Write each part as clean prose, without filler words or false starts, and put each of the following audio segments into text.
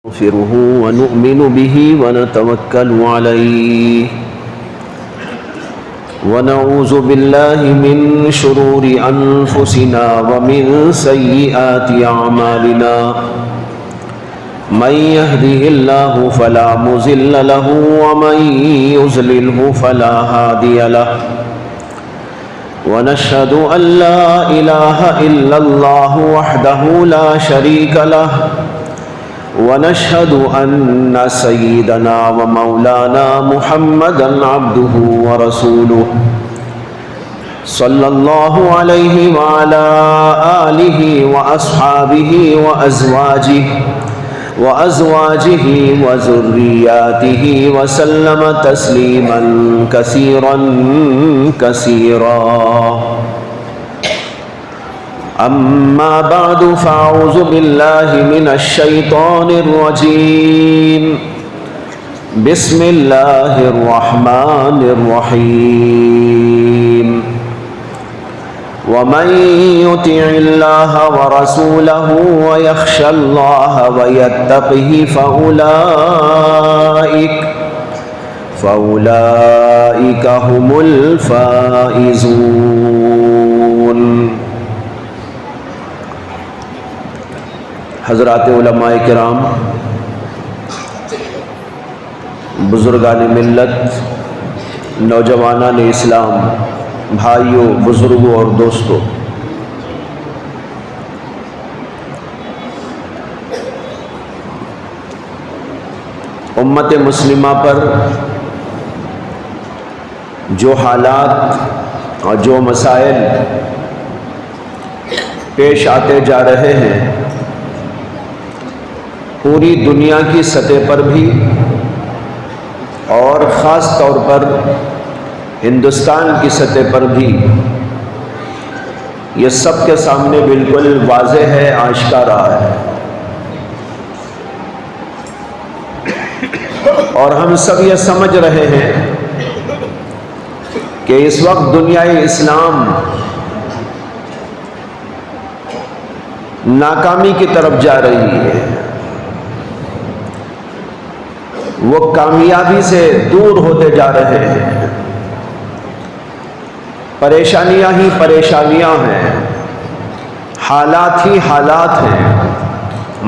نستغفره ونؤمن به ونتوكل عليه ونعوذ بالله من شرور أنفسنا ومن سيئات أعمالنا من يهده الله فلا مضل له ومن يضلله فلا هادي له ونشهد أن لا إله إلا الله وحده لا شريك له ونشهد أن سيدنا ومولانا محمدا عبده ورسوله صلى الله عليه وعلى آله وأصحابه وأزواجه وذرياته وسلم تسليما كثيرا كثيرا. أما بعد فأعوذ بالله من الشيطان الرجيم. بسم الله الرحمن الرحيم. ومن يطع الله ورسوله ويخشى الله ويتقه فأولئك هم الفائزون. حضرات علماء کرام، بزرگان ملت، نوجوانان اسلام، بھائیوں، بزرگوں اور دوستوں، امت مسلمہ پر جو حالات اور جو مسائل پیش آتے جا رہے ہیں، پوری دنیا کی سطح پر بھی اور خاص طور پر ہندوستان کی سطح پر بھی یہ سب کے سامنے بالکل واضح ہے، آشکارا ہے، اور ہم سب یہ سمجھ رہے ہیں کہ اس وقت دنیائے اسلام ناکامی کی طرف جا رہی ہے، وہ کامیابی سے دور ہوتے جا رہے ہیں، پریشانیاں ہی پریشانیاں ہیں، حالات ہی حالات ہیں،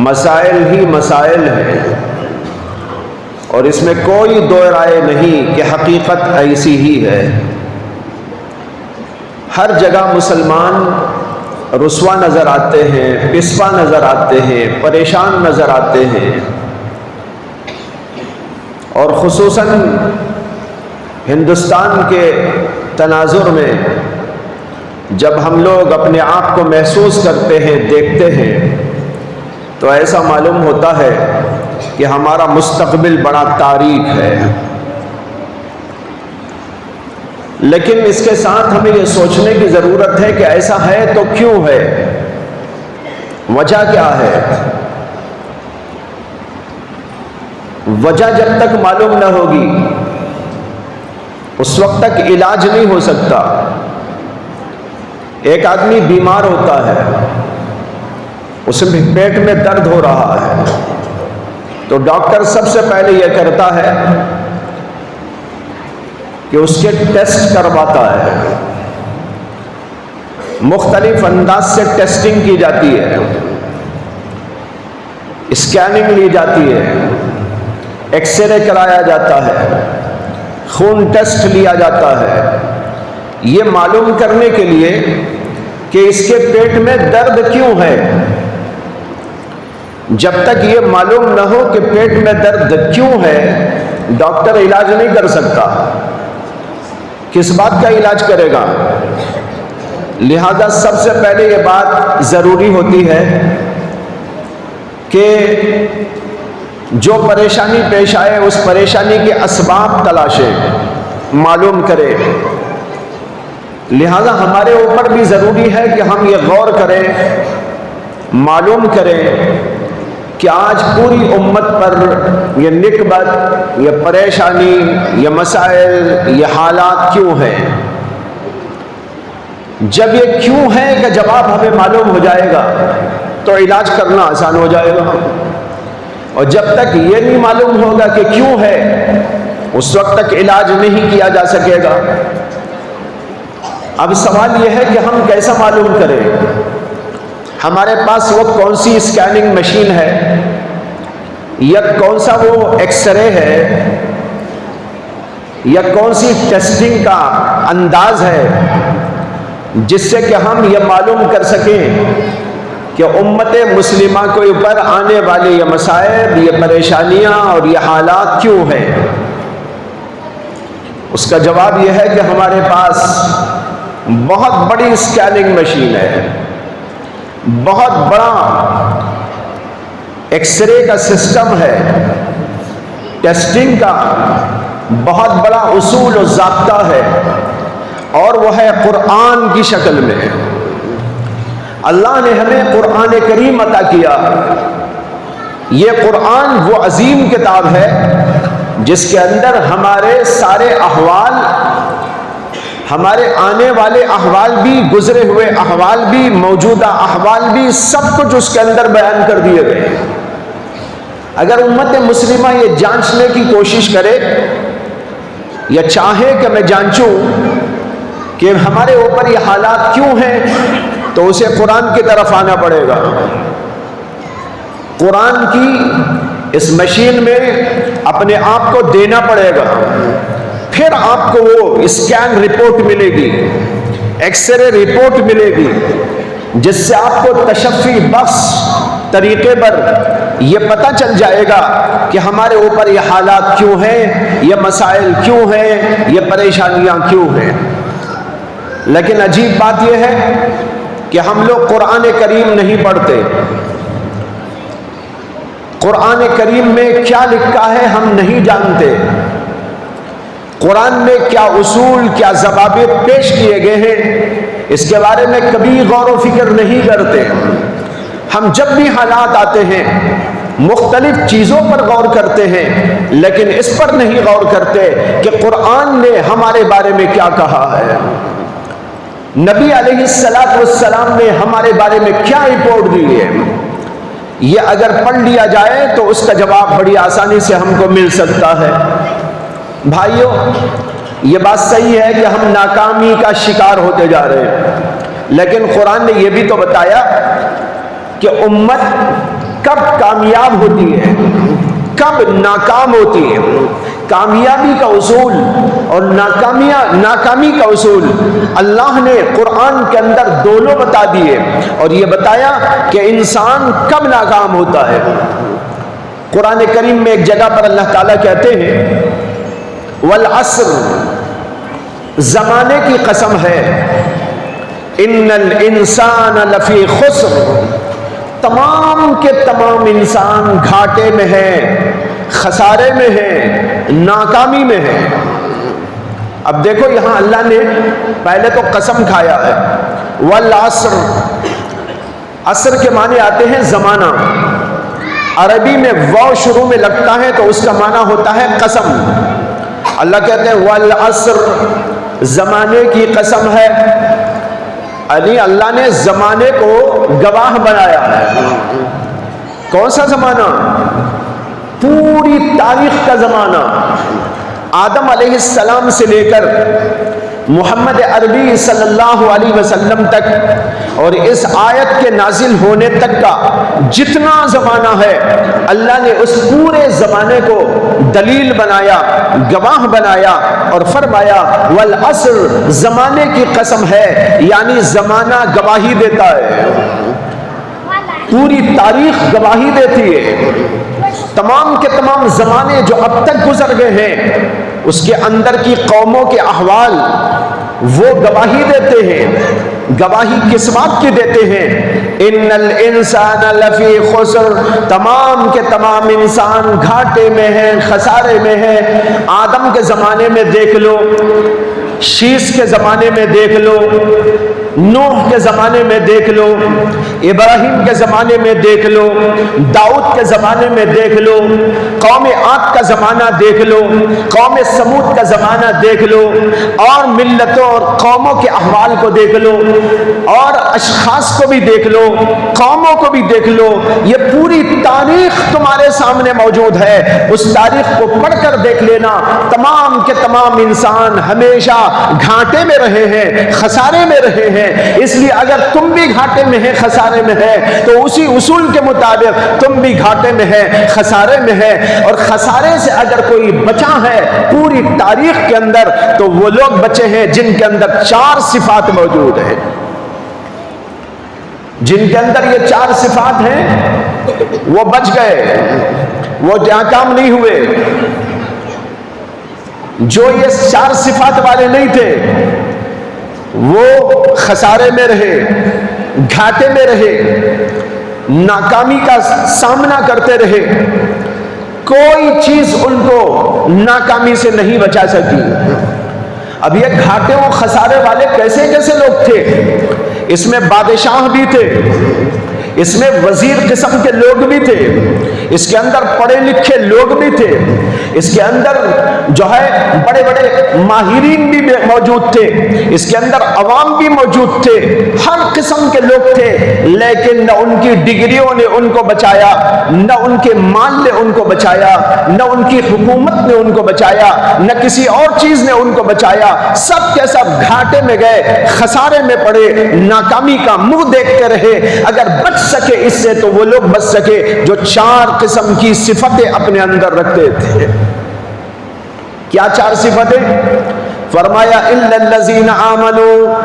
مسائل ہی مسائل ہیں، اور اس میں کوئی دو رائے نہیں کہ حقیقت ایسی ہی ہے. ہر جگہ مسلمان رسوا نظر آتے ہیں، پسپا نظر آتے ہیں، پریشان نظر آتے ہیں، اور خصوصاً ہندوستان کے تناظر میں جب ہم لوگ اپنے آپ کو محسوس کرتے ہیں، دیکھتے ہیں، تو ایسا معلوم ہوتا ہے کہ ہمارا مستقبل بڑا تاریک ہے. لیکن اس کے ساتھ ہمیں یہ سوچنے کی ضرورت ہے کہ ایسا ہے تو کیوں ہے، وجہ کیا ہے. وجہ جب تک معلوم نہ ہوگی اس وقت تک علاج نہیں ہو سکتا. ایک آدمی بیمار ہوتا ہے، اس میں پیٹ میں درد ہو رہا ہے، تو ڈاکٹر سب سے پہلے یہ کرتا ہے کہ اس کے ٹیسٹ کرواتا ہے. مختلف انداز سے ٹیسٹنگ کی جاتی ہے، اسکیننگ لی جاتی ہے، ایکس رے کرایا جاتا ہے، خون ٹیسٹ لیا جاتا ہے، یہ معلوم کرنے کے لیے کہ اس کے پیٹ میں درد کیوں ہے. جب تک یہ معلوم نہ ہو کہ پیٹ میں درد کیوں ہے، ڈاکٹر علاج نہیں کر سکتا. کس بات کا علاج کرے گا؟ لہذا سب سے پہلے یہ بات ضروری ہوتی ہے کہ جو پریشانی پیش آئے اس پریشانی کے اسباب تلاشے، معلوم کرے. لہذا ہمارے اوپر بھی ضروری ہے کہ ہم یہ غور کریں، معلوم کریں کہ آج پوری امت پر یہ نکبت، یہ پریشانی، یہ مسائل، یہ حالات کیوں ہیں. جب یہ کیوں ہے کا جواب ہمیں معلوم ہو جائے گا تو علاج کرنا آسان ہو جائے گا. اور جب تک یہ نہیں معلوم ہوگا کہ کیوں ہے اس وقت تک علاج نہیں کیا جا سکے گا۔ اب سوال یہ ہے کہ ہم کیسا معلوم کریں؟ ہمارے پاس وہ کون سی اسکیننگ مشین ہے یا کون سا وہ ایکس رے ہے یا کون سی ٹیسٹنگ کا انداز ہے جس سے کہ ہم یہ معلوم کر سکیں کہ امت مسلمہ کے اوپر آنے والے یہ مصائب، یہ پریشانیاں اور یہ حالات کیوں ہیں؟ اس کا جواب یہ ہے کہ ہمارے پاس بہت بڑی اسکیننگ مشین ہے، بہت بڑا ایکس رے کا سسٹم ہے، ٹیسٹنگ کا بہت بڑا اصول و ضابطہ ہے، اور وہ ہے قرآن کی شکل میں۔ اللہ نے ہمیں قرآن کریم عطا کیا۔ یہ قرآن وہ عظیم کتاب ہے جس کے اندر ہمارے سارے احوال، ہمارے آنے والے احوال بھی، گزرے ہوئے احوال بھی، موجودہ احوال بھی، سب کچھ اس کے اندر بیان کر دیے گئے۔ اگر امت مسلمہ یہ جانچنے کی کوشش کرے یا چاہے کہ میں جانچوں کہ ہمارے اوپر یہ حالات کیوں ہیں، تو اسے قرآن کی طرف آنا پڑے گا۔ قرآن کی اس مشین میں اپنے آپ کو دینا پڑے گا، پھر آپ کو وہ اسکین رپورٹ ملے گی، ایکس رے رپورٹ ملے گی، جس سے آپ کو تشفی بخش طریقے پر یہ پتہ چل جائے گا کہ ہمارے اوپر یہ حالات کیوں ہیں، یہ مسائل کیوں ہیں، یہ پریشانیاں کیوں ہیں۔ لیکن عجیب بات یہ ہے کہ ہم لوگ قرآن کریم نہیں پڑھتے۔ قرآن کریم میں کیا لکھا ہے ہم نہیں جانتے، قرآن میں کیا اصول، کیا ضوابط پیش کیے گئے ہیں، اس کے بارے میں کبھی غور و فکر نہیں کرتے۔ ہم جب بھی حالات آتے ہیں مختلف چیزوں پر غور کرتے ہیں، لیکن اس پر نہیں غور کرتے کہ قرآن نے ہمارے بارے میں کیا کہا ہے، نبی علیہ السلام نے ہمارے بارے میں کیا رپورٹ دی ہے۔ یہ اگر پڑھ لیا جائے تو اس کا جواب بڑی آسانی سے ہم کو مل سکتا ہے۔ بھائیوں، یہ بات صحیح ہے کہ ہم ناکامی کا شکار ہوتے جا رہے ہیں، لیکن قرآن نے یہ بھی تو بتایا کہ امت کب کامیاب ہوتی ہے، کب ناکام ہوتی ہے۔ کامیابی کا اصول اور ناکامی کا اصول اللہ نے قرآن کے اندر دونوں بتا دیے، اور یہ بتایا کہ انسان کب ناکام ہوتا ہے۔ قرآن کریم میں ایک جگہ پر اللہ تعالیٰ کہتے ہیں والعصر، زمانے کی قسم ہے، ان الانسان لفی خسر، تمام کے تمام انسان گھاٹے میں ہیں، خسارے میں ہیں، ناکامی میں ہیں۔ اب دیکھو یہاں اللہ نے پہلے تو قسم کھایا ہے، والعصر، عصر کے معنی آتے ہیں زمانہ، عربی میں واو شروع میں لگتا ہے تو اس کا معنی ہوتا ہے قسم۔ اللہ کہتے ہیں والعصر، زمانے کی قسم ہے، یعنی اللہ نے زمانے کو گواہ بنایا ہے۔ کون سا زمانہ؟ پوری تاریخ کا زمانہ، آدم علیہ السلام سے لے کر محمد عربی صلی اللہ علیہ وسلم تک، اور اس آیت کے نازل ہونے تک کا جتنا زمانہ ہے، اللہ نے اس پورے زمانے کو دلیل بنایا، گواہ بنایا، اور فرمایا والعصر، زمانے کی قسم ہے، یعنی زمانہ گواہی دیتا ہے، پوری تاریخ گواہی دیتی ہے۔ تمام کے تمام زمانے جو اب تک گزر گئے ہیں، اس کے اندر کی قوموں کے احوال وہ گواہی دیتے ہیں۔ گواہی کس بات کی دیتے ہیں؟ ان الانسان لفی خسر، تمام کے تمام انسان گھاٹے میں ہیں، خسارے میں ہیں۔ آدم کے زمانے میں دیکھ لو، شیش کے زمانے میں دیکھ لو، نوح کے زمانے میں دیکھ لو، ابراہیم کے زمانے میں دیکھ لو، داؤد کے زمانے میں دیکھ لو، قوم عاد کا زمانہ دیکھ لو، قوم سمود کا زمانہ دیکھ لو، اور ملتوں اور قوموں کے احوال کو دیکھ لو، اور اشخاص کو بھی دیکھ لو، قوموں کو بھی دیکھ لو، یہ پوری تاریخ تمہارے سامنے موجود ہے۔ اس تاریخ کو پڑھ کر دیکھ لینا، تمام کے تمام انسان ہمیشہ گھاٹے میں رہے ہیں، خسارے میں رہے ہیں۔ اس لیے اگر تم بھی گھاٹے میں ہے، خسارے میں ہے، تو اسی اصول کے مطابق تم بھی گھاٹے میں ہے، خسارے میں ہے۔ اور خسارے سے اگر کوئی بچا ہے پوری تاریخ کے اندر تو وہ لوگ بچے ہیں جن کے اندر 4 صفات موجود ہیں، جن کے اندر یہ 4 صفات ہیں وہ بچ گئے، وہ ناکام نہیں ہوئے۔ جو یہ 4 صفات والے نہیں تھے وہ خسارے میں رہے، گھاٹے میں رہے، ناکامی کا سامنا کرتے رہے، کوئی چیز ان کو ناکامی سے نہیں بچا سکی۔ اب یہ گھاٹے و خسارے والے کیسے کیسے لوگ تھے؟ اس میں بادشاہ بھی تھے، اس میں وزیر قسم کے لوگ بھی تھے، اس کے اندر پڑھے لکھے لوگ بھی تھے، اس کے اندر جو ہے بڑے بڑے ماہرین بھی موجود تھے، اس کے اندر عوام بھی موجود تھے، ہر قسم کے لوگ تھے، لیکن نہ ان کی ڈگریوں نے ان کو بچایا، نہ ان کے مال نے ان کو بچایا، نہ ان کی حکومت نے ان کو بچایا، نہ کسی اور چیز نے ان کو بچایا۔ سب کے سب گھاٹے میں گئے، خسارے میں پڑے، ناکامی کا منہ دیکھتے رہے۔ اگر بچ سکے اس سے تو وہ لوگ بچ سکے جو 4 قسم کی صفتیں اپنے اندر رکھتے تھے۔ کیا 4 صفتیں؟ فرمایا الا الذین آمنوا،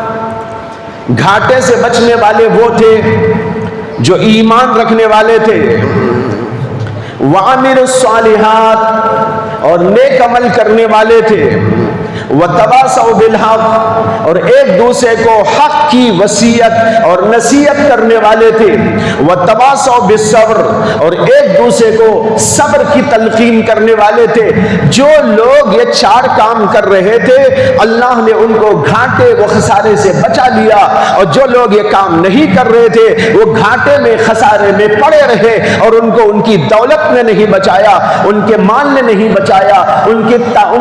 گھاٹے سے بچنے والے وہ تھے جو ایمان رکھنے والے تھے، وعملوا الصالحات، اور نیک عمل کرنے والے تھے، وتواصوا بالحق، اور ایک دوسرے کو حق کی وصیت اور نصیحت کرنے والے تھے، وتواصوا بالصبر، اور ایک دوسرے کو صبر کی تلقین کرنے والے تھے۔ جو لوگ یہ 4 کام کر رہے تھے اللہ نے ان کو گھاٹے و خسارے سے بچا لیا، اور جو لوگ یہ کام نہیں کر رہے تھے وہ گھاٹے میں خسارے میں پڑے رہے، اور ان کو ان کی دولت نے نہیں بچایا، ان کے مال نے نہیں بچایا، ان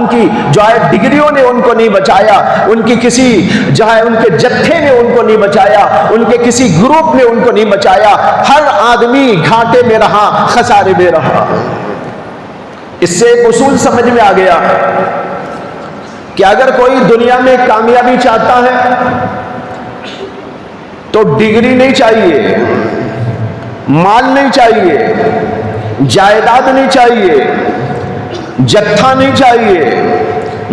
کی جو ہے ڈگریوں نے ان کو نہیں بچایا، ان کی کسی جو ہے ان کے جتھے نے ان کو نہیں بچایا، ان کے کسی گروپ نے ان کو نہیں بچایا۔ ہر آدمی گھاٹے میں رہا، خسارے میں رہا۔ اس سے ایک اصول سمجھ میں آ گیا کہ اگر کوئی دنیا میں کامیابی چاہتا ہے تو ڈگری نہیں چاہیے، مال نہیں چاہیے، جائیداد نہیں چاہیے، جتھا نہیں چاہیے،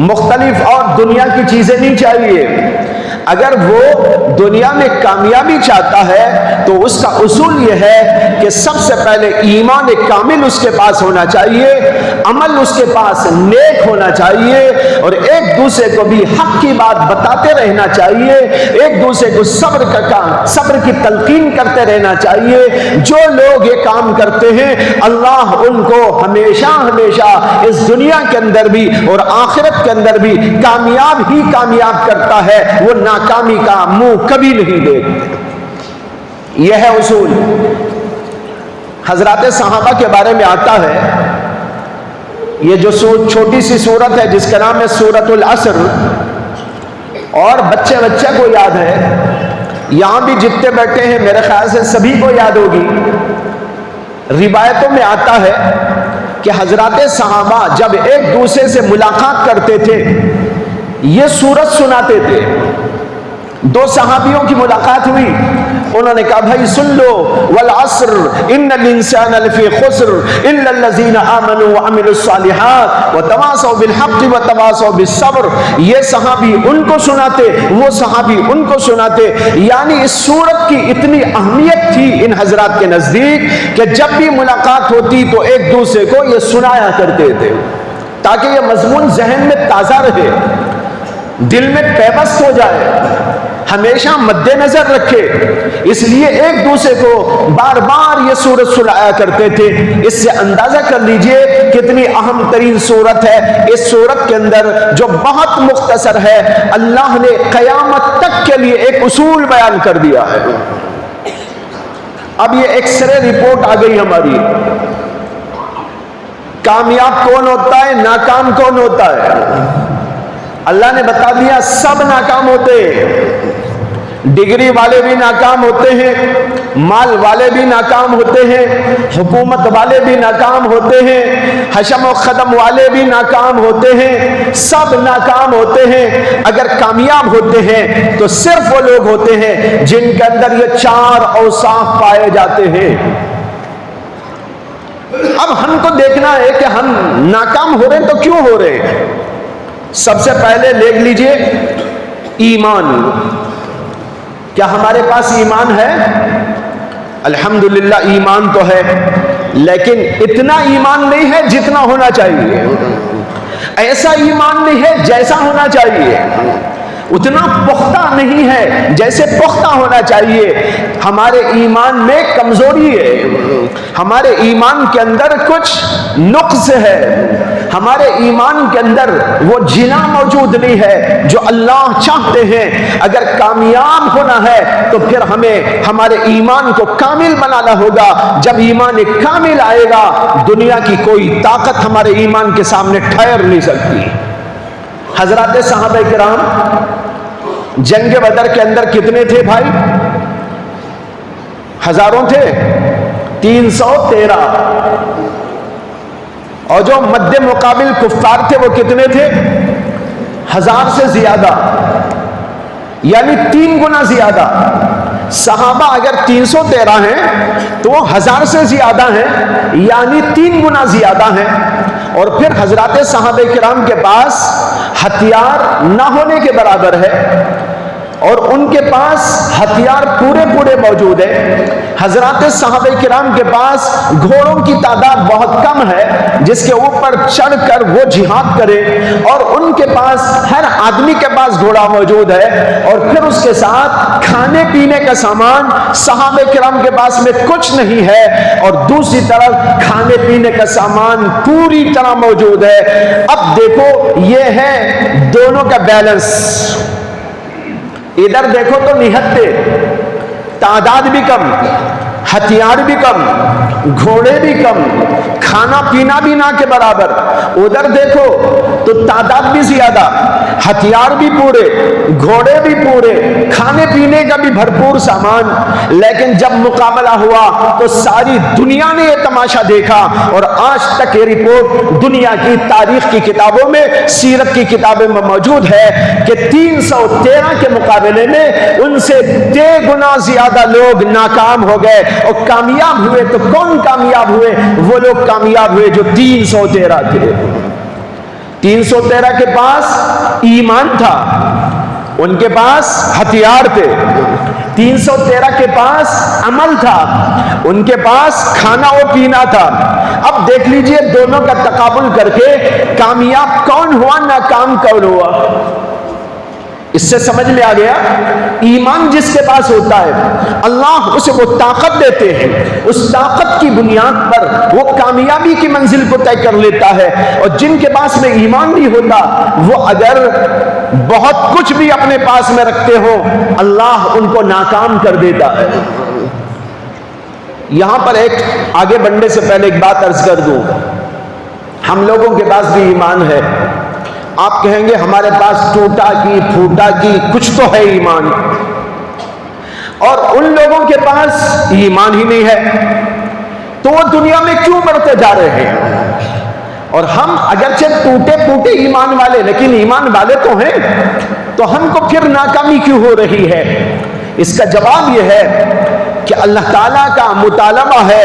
مختلف اور دنیا کی چیزیں نہیں چاہیے۔ اگر وہ دنیا میں کامیابی چاہتا ہے تو اس کا اصول یہ ہے کہ سب سے پہلے ایمان کامل اس کے پاس ہونا چاہیے، عمل اس کے پاس نیک ہونا چاہیے، اور ایک دوسرے کو بھی حق کی بات بتاتے رہنا چاہیے، ایک دوسرے کو صبر کی تلقین کرتے رہنا چاہیے۔ جو لوگ یہ کام کرتے ہیں اللہ ان کو ہمیشہ ہمیشہ اس دنیا کے اندر بھی اور آخرت کے اندر بھی کامیاب ہی کامیاب کرتا ہے، وہ ناکامی کا منہ کبھی نہیں دیکھتے۔ یہ ہے اصول۔ حضرات صحابہ کے بارے میں آتا ہے، یہ جو چھوٹی سی سورت ہے جس کا نام ہے سورۃ العصر، اور بچے کو یاد ہے، یہاں بھی جتنے بیٹھے ہیں میرے خیال سے سبھی کو یاد ہوگی۔ روایتوں میں آتا ہے کہ حضرات صحابہ جب ایک دوسرے سے ملاقات کرتے تھے یہ سورت سناتے تھے۔ 2 صحابیوں کی ملاقات ہوئی، انہوں نے کہا بھائی سن لو، والعصر ان الانسان لفی خسر الا الذین آمنوا وعملوا الصالحات وتواصوا بالحق وتواصوا بالصبر۔ یہ صحابی ان کو سناتے، وہ صحابی ان کو سناتے، یعنی اس سورت کی اتنی اہمیت تھی ان حضرات کے نزدیک کہ جب بھی ملاقات ہوتی تو ایک دوسرے کو یہ سنایا کرتے تھے تاکہ یہ مضمون ذہن میں تازہ رہے۔ دل میں پیوست ہو جائے، ہمیشہ مد نظر رکھے. اس لیے ایک دوسرے کو بار بار یہ سورت سنایا کرتے تھے. اس سے اندازہ کر لیجئے کتنی اہم ترین سورت ہے. اس سورت کے اندر جو بہت مختصر ہے، اللہ نے قیامت تک کے لیے ایک اصول بیان کر دیا ہے. اب یہ ایکس رے رپورٹ آ گئی ہماری. کامیاب کون ہوتا ہے، ناکام کون ہوتا ہے؟ اللہ نے بتا دیا سب ناکام ہوتے ہیں. ڈگری والے بھی ناکام ہوتے ہیں، مال والے بھی ناکام ہوتے ہیں، حکومت والے بھی ناکام ہوتے ہیں، حشم و خدم والے بھی ناکام ہوتے ہیں، سب ناکام ہوتے ہیں. اگر کامیاب ہوتے ہیں تو صرف وہ لوگ ہوتے ہیں جن کے اندر یہ 4 اوصاف پائے جاتے ہیں. اب ہم کو دیکھنا ہے کہ ہم ناکام ہو رہے ہیں تو کیوں ہو رہے ہیں. سب سے پہلے دیکھ لیجئے ایمان. کیا ہمارے پاس ایمان ہے؟ الحمدللہ ایمان تو ہے، لیکن اتنا ایمان نہیں ہے جتنا ہونا چاہیے. ایسا ایمان نہیں ہے جیسا ہونا چاہیے. اتنا پختہ نہیں ہے جیسے پختہ ہونا چاہیے. ہمارے ایمان میں کمزوری ہے، ہمارے ایمان کے اندر کچھ نقص ہے، ہمارے ایمان کے اندر وہ جنا موجود نہیں ہے جو اللہ چاہتے ہیں. اگر کامیاب ہونا ہے تو پھر ہمیں ہمارے ایمان کو کامل بنانا ہوگا. جب ایمان کامل آئے گا دنیا کی کوئی طاقت ہمارے ایمان کے سامنے ٹھہر نہیں سکتی. حضرات صحابہ کرام جنگ بدر کے اندر کتنے تھے بھائی؟ ہزاروں تھے، 313. اور جو مد مقابل کفار تھے وہ کتنے تھے؟ 1000 سے زیادہ، یعنی 3 گنا زیادہ. صحابہ اگر 313 ہیں تو وہ 1000 سے زیادہ ہیں، یعنی 3 گنا زیادہ ہیں. اور پھر حضرات صحابہ کرام کے پاس ہتھیار نہ ہونے کے برابر ہے، اور ان کے پاس ہتھیار پورے موجود ہیں. حضرات صحابہ کرام کے پاس گھوڑوں کی تعداد بہت کم ہے جس کے اوپر چڑھ کر وہ جہاد کرے، اور ان کے پاس ہر آدمی کے پاس گھوڑا موجود ہے. اور پھر اس کے ساتھ کھانے پینے کا سامان صحابہ کرام کے پاس میں کچھ نہیں ہے، اور دوسری طرف کھانے پینے کا سامان پوری طرح موجود ہے. اب دیکھو یہ ہے دونوں کا بیلنس. ادھر دیکھو تو نہتے، تعداد بھی کم، ہتھیار بھی کم، گھوڑے بھی کم، کھانا پینا بھی نہ کے برابر. ادھر دیکھو تو تعداد بھی زیادہ، ہتھیار بھی پورے، گھوڑے بھی پورے، کھانے پینے کا بھی بھرپور سامان. لیکن جب مقابلہ ہوا تو ساری دنیا نے یہ تماشا دیکھا، اور آج تک یہ رپورٹ دنیا کی تاریخ کی کتابوں میں، سیرت کی کتابوں میں موجود ہے کہ 313 کے مقابلے میں ان سے 3 گنا زیادہ لوگ ناکام ہو گئے. اور کامیاب ہوئے تو کون کامیاب ہوئے؟ وہ لوگ کامیاب ہوئے جو 313 تھے. 313 کے پاس ایمان تھا، ان کے پاس ہتھیار تھے. 313 کے پاس عمل تھا، ان کے پاس کھانا و پینا تھا. اب دیکھ لیجئے دونوں کا تقابل کر کے کامیاب کون ہوا، ناکام کون ہوا. اس سے سمجھ میں آ گیا ایمان جس کے پاس ہوتا ہے اللہ اسے وہ طاقت دیتے ہیں، اس طاقت کی بنیاد پر وہ کامیابی کی منزل کو طے کر لیتا ہے. اور جن کے پاس میں ایمان نہیں ہوتا وہ اگر بہت کچھ بھی اپنے پاس میں رکھتے ہو اللہ ان کو ناکام کر دیتا ہے. یہاں پر ایک آگے بڑھنے سے پہلے ایک بات عرض کر دوں. ہم لوگوں کے پاس بھی ایمان ہے. آپ کہیں گے ہمارے پاس ٹوٹا کی پھوٹا کی کچھ تو ہے ایمان، اور ان لوگوں کے پاس ایمان ہی نہیں ہے تو وہ دنیا میں کیوں بڑھتے جا رہے ہیں؟ اور ہم اگرچہ ٹوٹے پھوٹے ایمان والے لیکن ایمان والے تو ہیں، تو ہم کو پھر ناکامی کیوں ہو رہی ہے؟ اس کا جواب یہ ہے کہ اللہ تعالیٰ کا مطالبہ ہے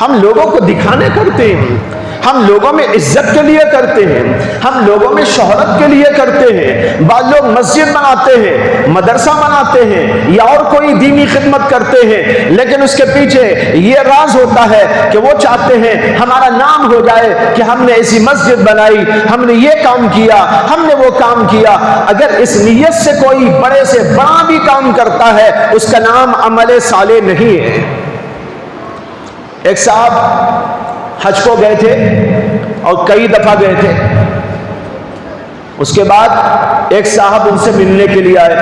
ہم لوگوں کو دکھانے کرتے ہیں، ہم لوگوں میں عزت کے لیے کرتے ہیں، ہم لوگوں میں شہرت کے لیے کرتے ہیں۔ بعض لوگ مسجد بناتے ہیں، مدرسہ بناتے ہیں یا اور کوئی دینی خدمت کرتے ہیں، لیکن اس کے پیچھے یہ راز ہوتا ہے کہ وہ چاہتے ہیں ہمارا نام ہو جائے کہ ہم نے ایسی مسجد بنائی، ہم نے یہ کام کیا، ہم نے وہ کام کیا۔ اگر اس نیت سے کوئی بڑے سے بڑا بھی کام کرتا ہے، اس کا نام عمل صالح نہیں ہے۔ ایک صاحب حج کو گئے تھے اور کئی دفعہ گئے تھے۔ اس کے بعد ایک صاحب ان سے ملنے کے لیے آئے۔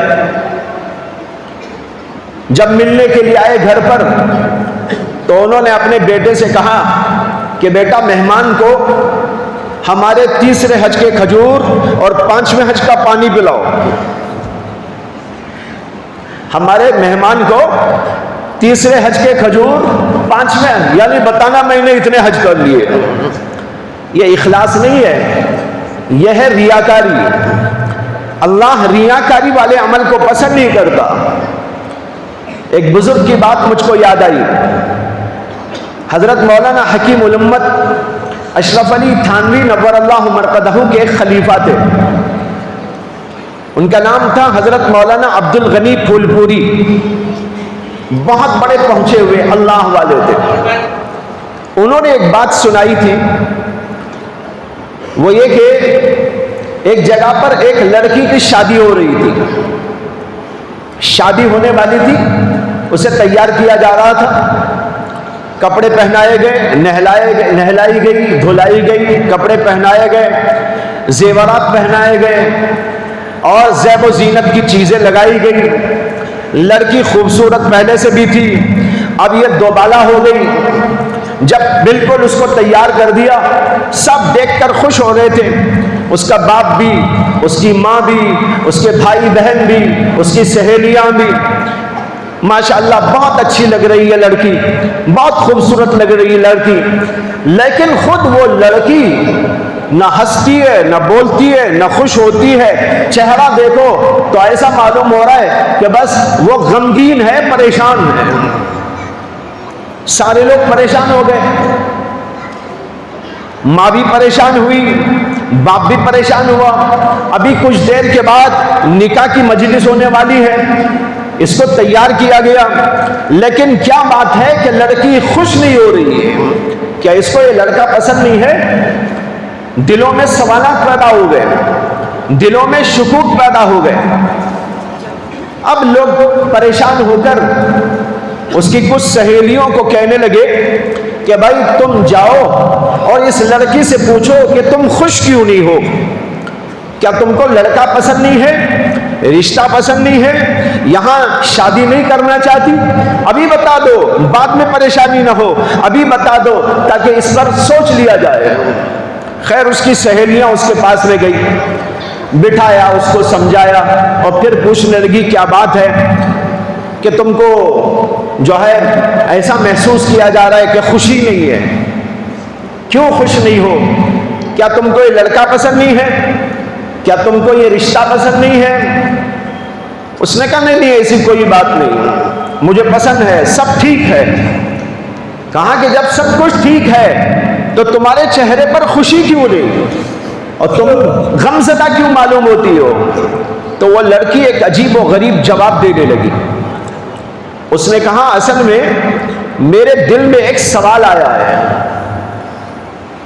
جب ملنے کے لیے آئے گھر پر، تو انہوں نے اپنے بیٹے سے کہا کہ بیٹا، مہمان کو ہمارے تیسرے حج کے کھجور اور 5ویں حج کا پانی پلاؤ۔ ہمارے مہمان کو تیسرے حج کے کھجور، 5ویں، یعنی بتانا میں نے اتنے حج کر لیے۔ یہ اخلاص نہیں ہے، یہ ہے ریاکاری۔ اللہ ریاکاری والے عمل کو پسند نہیں کرتا۔ ایک بزرگ کی بات مجھ کو یاد آئی۔ حضرت مولانا حکیم الامت اشرف علی تھانوی نور اللہ مرقدہ کے ایک خلیفہ تھے۔ ان کا نام تھا حضرت مولانا عبد الغنی پھول پوری۔ بہت بڑے پہنچے ہوئے اللہ والے تھے۔ انہوں نے ایک بات سنائی تھی، وہ یہ کہ ایک جگہ پر ایک لڑکی کی شادی ہو رہی تھی، شادی ہونے والی تھی، اسے تیار کیا جا رہا تھا، کپڑے پہنائے گئے، نہلائی گئی، دھلائی گئی، کپڑے پہنائے گئے، زیورات پہنائے گئے اور زیب و زینت کی چیزیں لگائی گئی۔ لڑکی خوبصورت پہلے سے بھی تھی، اب یہ دوبالا ہو گئی۔ جب بالکل اس کو تیار کر دیا، سب دیکھ کر خوش ہو رہے تھے، اس کا باپ بھی، اس کی ماں بھی، اس کے بھائی بہن بھی، اس کی سہیلیاں بھی۔ ماشاءاللہ بہت اچھی لگ رہی ہے لڑکی، بہت خوبصورت لگ رہی ہے لڑکی، لیکن خود وہ لڑکی نہ ہنستی ہے، نہ بولتی ہے، نہ خوش ہوتی ہے۔ چہرہ دیکھو تو ایسا معلوم ہو رہا ہے کہ بس وہ غمگین ہے، پریشان ہے۔ سارے لوگ پریشان ہو گئے، ماں بھی پریشان ہوئی، باپ بھی پریشان ہوا۔ ابھی کچھ دیر کے بعد نکاح کی مجلس ہونے والی ہے، اس کو تیار کیا گیا، لیکن کیا بات ہے کہ لڑکی خوش نہیں ہو رہی ہے۔ کیا اس کو یہ لڑکا پسند نہیں ہے؟ دلوں میں سوالات پیدا ہو گئے، دلوں میں شکوک پیدا ہو گئے۔ اب لوگ پریشان ہو کر اس کی کچھ سہیلیوں کو کہنے لگے کہ بھائی تم جاؤ اور اس لڑکی سے پوچھو کہ تم خوش کیوں نہیں ہو، کیا تم کو لڑکا پسند نہیں ہے، رشتہ پسند نہیں ہے، یہاں شادی نہیں کرنا چاہتی؟ ابھی بتا دو، بعد میں پریشانی نہ ہو، ابھی بتا دو تاکہ اس پر سوچ لیا جائے۔ خیر اس کی سہیلیاں اس کے پاس میں گئی، بٹھایا، اس کو سمجھایا اور پھر پوچھنے لگی کیا بات ہے کہ تم کو جو ہے ایسا محسوس کیا جا رہا ہے کہ خوشی نہیں ہے، کیوں خوش نہیں ہو؟ کیا تم کو یہ لڑکا پسند نہیں ہے؟ کیا تم کو یہ رشتہ پسند نہیں ہے؟ اس نے کہا نہیں ایسی کوئی بات نہیں، مجھے پسند ہے، سب ٹھیک ہے۔ کہا کہ جب سب کچھ ٹھیک ہے تو تمہارے چہرے پر خوشی کیوں نہیں اور تم غمزدہ کیوں معلوم ہوتی ہو؟ تو وہ لڑکی ایک عجیب و غریب جواب دینے لگی۔ اس نے کہا اصل میں میرے دل میں ایک سوال آیا ہے،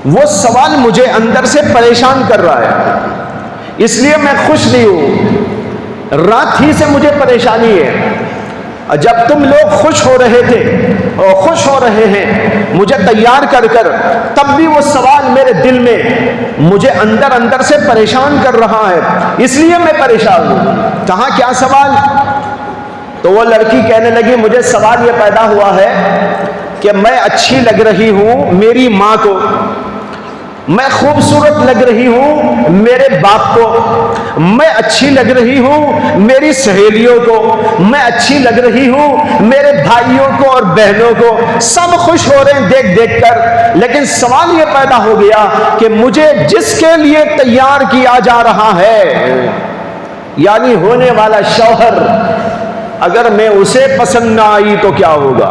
وہ سوال مجھے اندر سے پریشان کر رہا ہے، اس لیے میں خوش نہیں ہوں، رات ہی سے مجھے پریشانی ہے۔ جب تم لوگ خوش ہو رہے تھے اور خوش ہو رہے ہیں مجھے تیار کر کر، تب بھی وہ سوال میرے دل میں مجھے اندر اندر سے پریشان کر رہا ہے، اس لیے میں پریشان ہوں۔ کہاں کیا سوال؟ تو وہ لڑکی کہنے لگی مجھے سوال یہ پیدا ہوا ہے کہ میں اچھی لگ رہی ہوں میری ماں کو، میں خوبصورت لگ رہی ہوں میرے باپ کو، میں اچھی لگ رہی ہوں میری سہیلیوں کو، میں اچھی لگ رہی ہوں میرے بھائیوں کو اور بہنوں کو، سب خوش ہو رہے ہیں دیکھ دیکھ کر، لیکن سوال یہ پیدا ہو گیا کہ مجھے جس کے لیے تیار کیا جا رہا ہے یعنی ہونے والا شوہر، اگر میں اسے پسند نہ آئی تو کیا ہوگا؟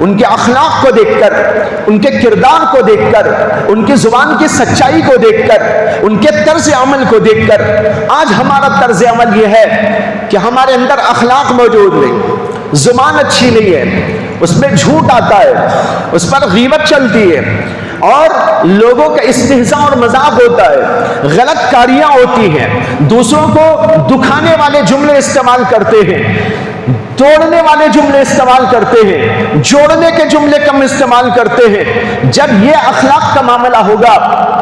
ان کے اخلاق کو دیکھ کر، ان کے کردار کو دیکھ کر، ان کی زبان کی سچائی کو دیکھ کر، ان کے طرز عمل کو دیکھ کر آج ہمارا طرز عمل یہ ہے کہ ہمارے اندر اخلاق موجود نہیں، زبان اچھی نہیں ہے، اس میں جھوٹ آتا ہے، اس پر غیبت چلتی ہے، اور لوگوں کا استہزاء اور مذاق ہوتا ہے، غلط کاریاں ہوتی ہیں، دوسروں کو دکھانے والے جملے استعمال کرتے ہیں، توڑنے والے جملے استعمال کرتے ہیں، جوڑنے کے جملے کم استعمال کرتے ہیں۔ جب یہ اخلاق کا معاملہ ہوگا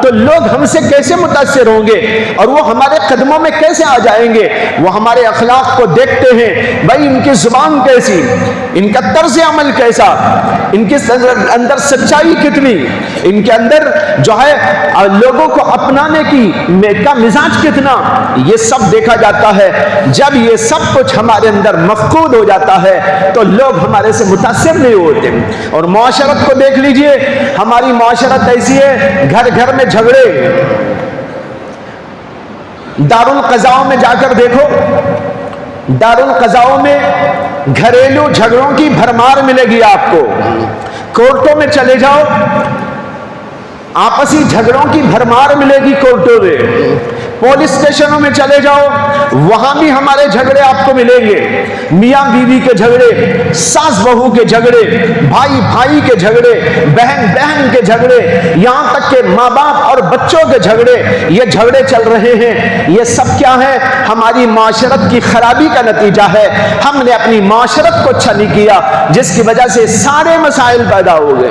تو لوگ ہم سے کیسے متاثر ہوں گے اور وہ ہمارے قدموں میں کیسے آ جائیں گے؟ وہ ہمارے اخلاق کو دیکھتے ہیں، بھائی ان کی زبان کیسی، ان کا طرز عمل کیسا، ان کے اندر سچائی کتنی، ان کے اندر جو ہے لوگوں کو اپنانے کا مزاج کتنا، یہ سب دیکھا جاتا ہے۔ جب یہ سب کچھ ہمارے اندر مفقود ہو جاتا ہے تو لوگ ہمارے سے متاثر نہیں ہوتے۔ اور معاشرت کو دیکھ لیجئے، ہماری معاشرت ایسی ہے، گھر گھر میں جھگڑے، دارالقضاؤں میں جا کر دیکھو، دارالقضاؤں میں گھریلو جھگڑوں کی بھرمار ملے گی آپ کو، کورٹوں میں چلے جاؤ آپسی جھگڑوں کی بھرمار ملے گی کورٹوں میں، پولیس اسٹیشنوں میں چلے جاؤ وہاں بھی ہمارے جھگڑے آپ کو ملیں گے، میاں بیوی کے جھگڑے، ساس بہو کے جھگڑے، بھائی بھائی کے جھگڑے، بہن بہن کے جھگڑے، یہاں تک کہ ماں باپ اور بچوں کے جھگڑے، یہ جھگڑے چل رہے ہیں۔ یہ سب کیا ہے؟ ہماری معاشرت کی خرابی کا نتیجہ ہے۔ ہم نے اپنی معاشرت کو اچھا نہیں کیا، جس کی وجہ سے سارے مسائل پیدا ہو گئے۔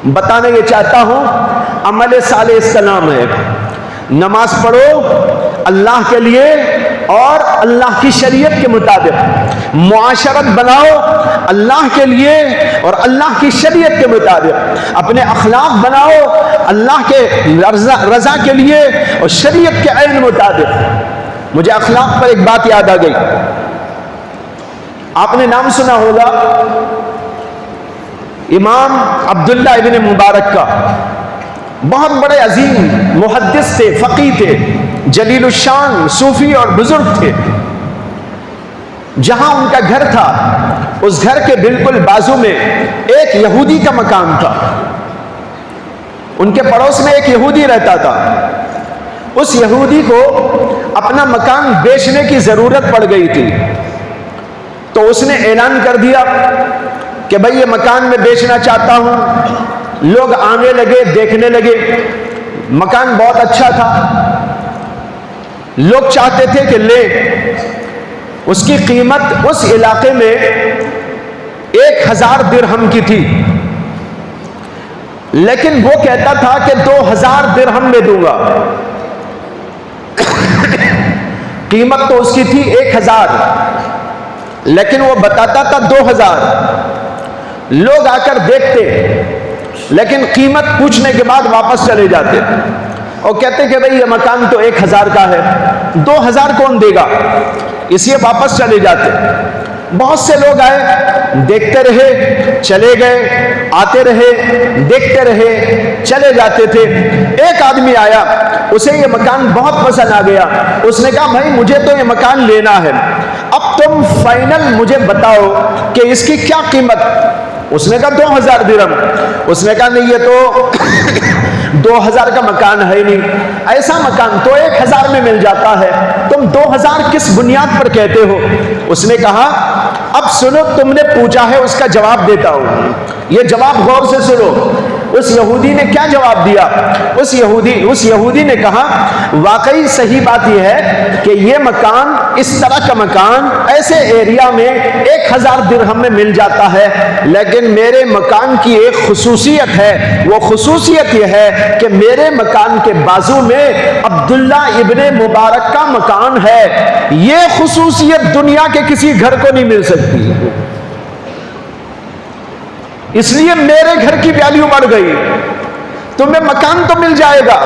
بتانا یہ چاہتا ہوں، عمل صالح اس کا نام ہے۔ نماز پڑھو اللہ کے لیے اور اللہ کی شریعت کے مطابق، معاشرت بناؤ اللہ کے لیے اور اللہ کی شریعت کے مطابق، اپنے اخلاق بناؤ اللہ کے رضا کے لیے اور شریعت کے عین مطابق۔ مجھے اخلاق پر ایک بات یاد آ گئی، آپ نے نام سنا ہوگا امام عبداللہ ابن مبارک کا، بہت بڑے عظیم محدث تھے، فقیہ تھے، جلیل الشان صوفی اور بزرگ تھے۔ جہاں ان کا گھر تھا اس گھر کے بالکل بازو میں ایک یہودی کا مکان تھا، ان کے پڑوس میں ایک یہودی رہتا تھا۔ اس یہودی کو اپنا مکان بیچنے کی ضرورت پڑ گئی تھی، تو اس نے اعلان کر دیا کہ بھئی یہ مکان میں بیچنا چاہتا ہوں۔ لوگ آنے لگے، دیکھنے لگے، مکان بہت اچھا تھا، لوگ چاہتے تھے کہ لے۔ اس کی قیمت اس علاقے میں 1000 درہم کی تھی، لیکن وہ کہتا تھا کہ 2000 درہم میں دوں گا۔ قیمت تو اس کی تھی 1000، لیکن وہ بتاتا تھا 2000۔ لوگ آ کر دیکھتے، لیکن قیمت پوچھنے کے بعد واپس چلے جاتے اور کہتے کہ بھئی یہ مکان تو 1000 کا ہے، 2000 کون دے گا، اس لیے واپس چلے جاتے۔ بہت سے لوگ آئے، دیکھتے رہے، چلے گئے، آتے رہے، دیکھتے رہے، چلے جاتے تھے۔ ایک آدمی آیا، اسے یہ مکان بہت پسند آ گیا، اس نے کہا بھائی مجھے تو یہ مکان لینا ہے، اب تم فائنل مجھے بتاؤ کہ اس کی کیا قیمت۔ اس نے کہا 2000 درہم۔ اس نے کہا نہیں، یہ تو 2000 کا مکان ہے نہیں، ایسا مکان تو 1000 میں مل جاتا ہے، تم 2000 کس بنیاد پر کہتے ہو؟ اس نے کہا اب سنو، تم نے پوچھا ہے اس کا جواب دیتا ہوں، یہ جواب غور سے سنو۔ اس یہودی نے کیا جواب دیا؟ اس یہودی نے کہا واقعی صحیح بات یہ ہے کہ یہ مکان، اس طرح کا مکان ایسے ایریا میں 1000 درہم میں مل جاتا ہے، لیکن میرے مکان کی ایک خصوصیت ہے، وہ خصوصیت یہ ہے کہ میرے مکان کے بازو میں عبداللہ ابن مبارک کا مکان ہے۔ یہ خصوصیت دنیا کے کسی گھر کو نہیں مل سکتی، اس لیے میرے گھر کی ویلیو بڑھ گئی۔ تمہیں مکان تو مل جائے گا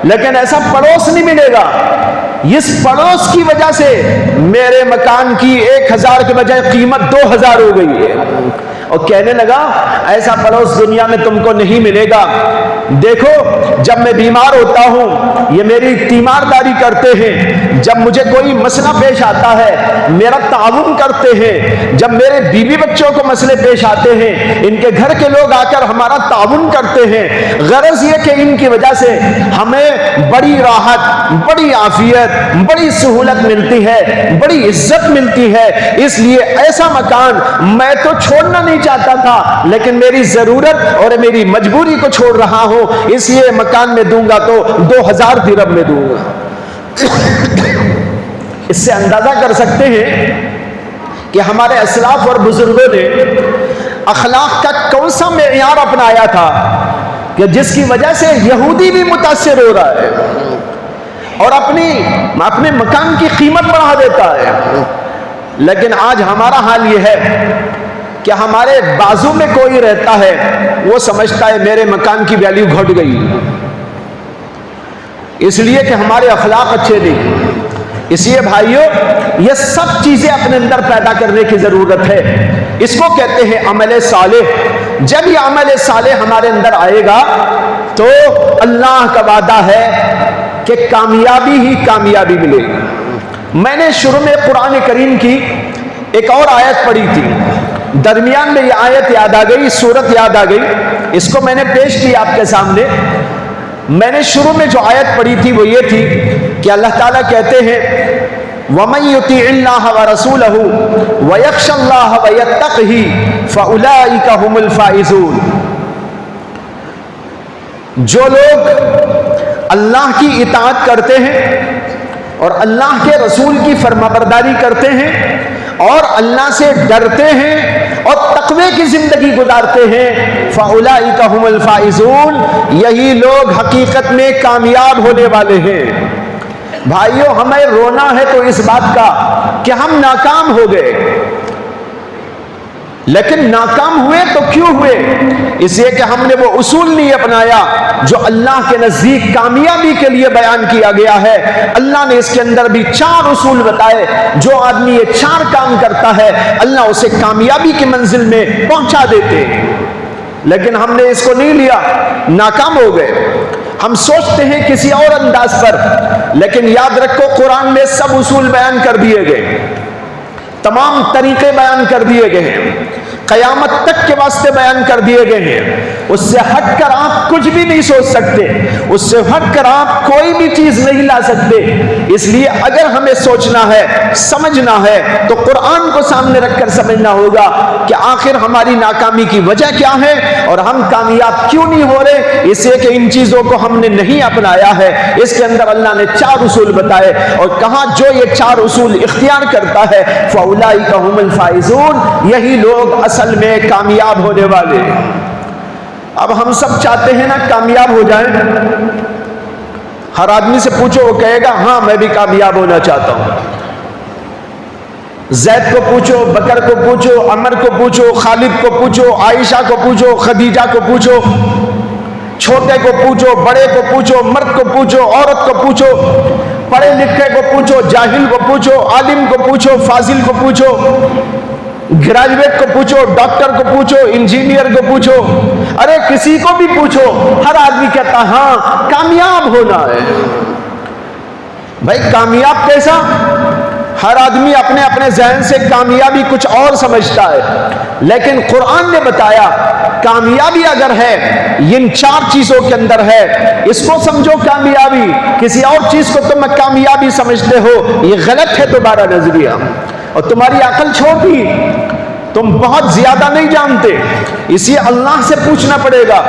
لیکن ایسا پڑوس نہیں ملے گا، اس پڑوس کی وجہ سے میرے مکان کی 1000 کے بجائے قیمت 2000 ہو گئی ہے۔ اور کہنے لگا ایسا پڑوس دنیا میں تم کو نہیں ملے گا۔ دیکھو جب میں بیمار ہوتا ہوں یہ میری تیمارداری کرتے ہیں، جب مجھے کوئی مسئلہ پیش آتا ہے میرا تعاون کرتے ہیں، جب میرے بیوی بچوں کو مسئلے پیش آتے ہیں ان کے گھر کے لوگ آ کر ہمارا تعاون کرتے ہیں۔ غرض یہ کہ ان کی وجہ سے ہمیں بڑی راحت، بڑی عافیت، بڑی سہولت ملتی ہے، بڑی عزت ملتی ہے۔ اس لیے ایسا مکان میں تو چھوڑنا نہیں چاہتا تھا لیکن میری ضرورت اور میری مجبوری کو چھوڑ رہا ہوں، اس لیے مکان میں دوں گا تو 2000 درہم میں دوں گا۔ اس سے اندازہ کر سکتے ہیں کہ ہمارے اسلاف اور بزرگوں نے اخلاق کا کون سا معیار اپنایا تھا کہ جس کی وجہ سے یہودی بھی متاثر ہو رہا ہے اور اپنے مکان کی قیمت بڑھا دیتا ہے۔ لیکن آج ہمارا حال یہ ہے کہ ہمارے بازو میں کوئی رہتا ہے وہ سمجھتا ہے میرے مکان کی ویلیو گھٹ گئی، اس لیے کہ ہمارے اخلاق اچھے نہیں۔ اس لیے بھائیو یہ سب چیزیں اپنے اندر پیدا کرنے کی ضرورت ہے، اس کو کہتے ہیں عمل صالح۔ جب یہ عمل صالح ہمارے اندر آئے گا تو اللہ کا وعدہ ہے کہ کامیابی ہی کامیابی ملے گی۔ میں نے شروع میں قرآن کریم کی ایک اور آیت پڑھی تھی، درمیان میں یہ آیت یاد آ گئی، سورت یاد آ گئی، اس کو میں نے پیش کی آپ کے سامنے۔ میں نے شروع میں جو آیت پڑھی تھی وہ یہ تھی کہ اللہ تعالیٰ کہتے ہیں وَمَن يُطِعِ اللَّهَ وَرَسُولَهُ وَيَخْشَ اللَّهَ وَيَتَّقْهِ فَأُولَٰئِكَ هُمُ الْفَائِزُونَ۔ جو لوگ اللہ کی اطاعت کرتے ہیں اور اللہ کے رسول کی فرمانبرداری کرتے ہیں اور اللہ سے ڈرتے ہیں اور تقوی کی زندگی گزارتے ہیں، فَأُولَٰئِكَ هُمُ الْفَائِزُونَ، یہی لوگ حقیقت میں کامیاب ہونے والے ہیں۔ بھائیو ہمیں رونا ہے تو اس بات کا کہ ہم ناکام ہو گئے، لیکن ناکام ہوئے تو کیوں ہوئے؟ اس لیے کہ ہم نے وہ اصول نہیں اپنایا جو اللہ کے نزدیک کامیابی کے لیے بیان کیا گیا ہے۔ اللہ نے اس کے اندر بھی 4 اصول بتائے، جو آدمی یہ 4 کام کرتا ہے اللہ اسے کامیابی کی منزل میں پہنچا دیتے ہیں، لیکن ہم نے اس کو نہیں لیا، ناکام ہو گئے۔ ہم سوچتے ہیں کسی اور انداز پر، لیکن یاد رکھو قرآن میں سب اصول بیان کر دیے گئے، تمام طریقے بیان کر دیے گئے ہیں، قیامت تک کے واسطے بیان کر دیے گئے ہیں۔ اس سے ہٹ کر آپ کچھ بھی نہیں سوچ سکتے، اس سے ہٹ کر آپ کوئی بھی چیز نہیں لا سکتے۔ اس لیے اگر ہمیں سوچنا ہے، سمجھنا ہے تو قرآن کو سامنے رکھ کر سمجھنا ہوگا کہ آخر ہماری ناکامی کی وجہ کیا ہے اور ہم کامیاب کیوں نہیں ہو رہے۔ اس لیے کہ ان چیزوں کو ہم نے نہیں اپنایا ہے۔ اس کے اندر اللہ نے 4 اصول بتائے اور کہا جو یہ 4 اصول اختیار کرتا ہے فَأُولَٰئِكَ هُمُ الْفَائِزُونَ، یہی لوگ اصل میں کامیاب ہونے والے۔ اب ہم سب چاہتے ہیں نا کامیاب ہو جائیں، ہر آدمی سے پوچھو وہ کہے گا ہاں میں بھی کامیاب ہونا چاہتا ہوں۔ زید کو پوچھو، بکر کو پوچھو، عمر کو پوچھو، خالد کو پوچھو، عائشہ کو پوچھو، خدیجہ کو پوچھو، چھوٹے کو پوچھو، بڑے کو پوچھو، مرد کو پوچھو، عورت کو پوچھو، پڑھے لکھے کو پوچھو، جاہل کو پوچھو، عالم کو پوچھو، فاضل کو پوچھو، گریجویٹ کو پوچھو، ڈاکٹر کو پوچھو، انجینئر کو پوچھو، ارے کسی کو بھی پوچھو، ہر آدمی کہتا ہاں کامیاب ہونا ہے۔ بھائی کامیاب کیسا؟ ہر آدمی اپنے اپنے ذہن سے کامیابی کچھ اور سمجھتا ہے، لیکن قرآن نے بتایا کامیابی اگر ہے ان 4 چیزوں کے اندر ہے، اس کو سمجھو کامیابی، کسی اور چیز کو تم کامیابی سمجھتے ہو یہ غلط ہے تمہارا نظریہ اور تمہاری عقل چھوٹی، تم بہت زیادہ نہیں جانتے، اس لیے اللہ سے پوچھنا پڑے گا۔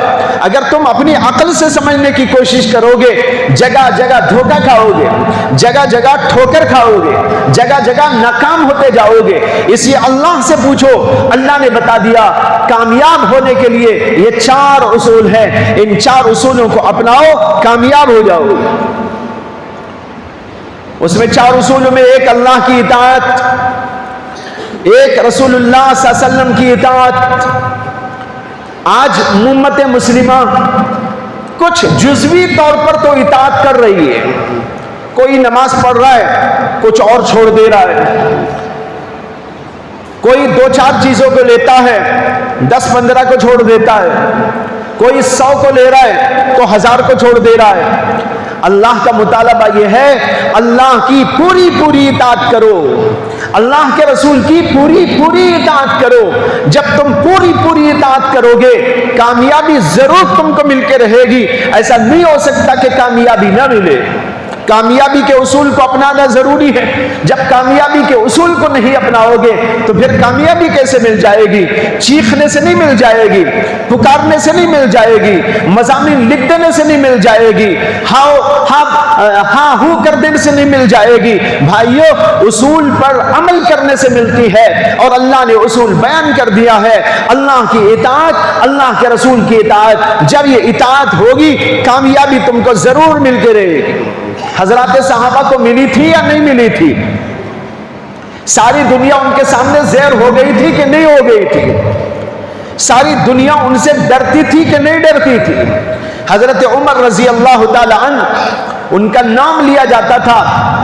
اگر تم اپنی عقل سے سمجھنے کی کوشش کرو گے جگہ جگہ دھوکہ کھاؤ گے، جگہ جگہ ٹھوکر کھاؤ گے، جگہ جگہ ناکام ہوتے جاؤ گے۔ اس لیے اللہ سے پوچھو، اللہ نے بتا دیا کامیاب ہونے کے لیے یہ 4 اصول ہیں، ان 4 اصولوں کو اپناؤ کامیاب ہو جاؤ گے۔ اس میں 4 اصولوں میں ایک اللہ کی اطاعت، ایک رسول اللہ صلی اللہ علیہ وسلم کی اطاعت۔ آج امت مسلمہ کچھ جزوی طور پر تو اطاعت کر رہی ہے، کوئی نماز پڑھ رہا ہے کچھ اور چھوڑ دے رہا ہے، کوئی 2-4 چیزوں کو لیتا ہے 10-15 کو چھوڑ دیتا ہے، کوئی 100 کو لے رہا ہے تو 1000 کو چھوڑ دے رہا ہے۔ اللہ کا مطالبہ یہ ہے اللہ کی پوری پوری اطاعت کرو، اللہ کے رسول کی پوری پوری اطاعت کرو۔ جب تم پوری پوری اطاعت کرو گے کامیابی ضرور تم کو مل کے رہے گی، ایسا نہیں ہو سکتا کہ کامیابی نہ ملے۔ کامیابی کے اصول کو اپنانا ضروری ہے، جب کامیابی کے اصول کو نہیں اپناؤ گے تو پھر کامیابی کیسے مل جائے گی؟ چیخنے سے نہیں مل جائے گی، پکارنے سے نہیں مل جائے گی، مضامین لکھ دینے سے نہیں مل جائے گی، ہاں ہو کر دینے سے نہیں مل جائے گی۔ بھائیو، اصول پر عمل کرنے سے ملتی ہے، اور اللہ نے اصول بیان کر دیا ہے۔ اللہ کی اطاعت، اللہ کے رسول کی اطاعت، جب یہ اطاعت ہوگی کامیابی تم کو ضرور مل کے رہے گی۔ حضرات صحابہ کو ملی تھی یا نہیں ملی تھی؟ ساری دنیا ان کے سامنے زیر ہو گئی تھی کہ نہیں ہو گئی تھی؟ ساری دنیا ان سے ڈرتی تھی کہ نہیں ڈرتی تھی؟ حضرت عمر رضی اللہ تعالی عنہ، ان کا نام لیا جاتا تھا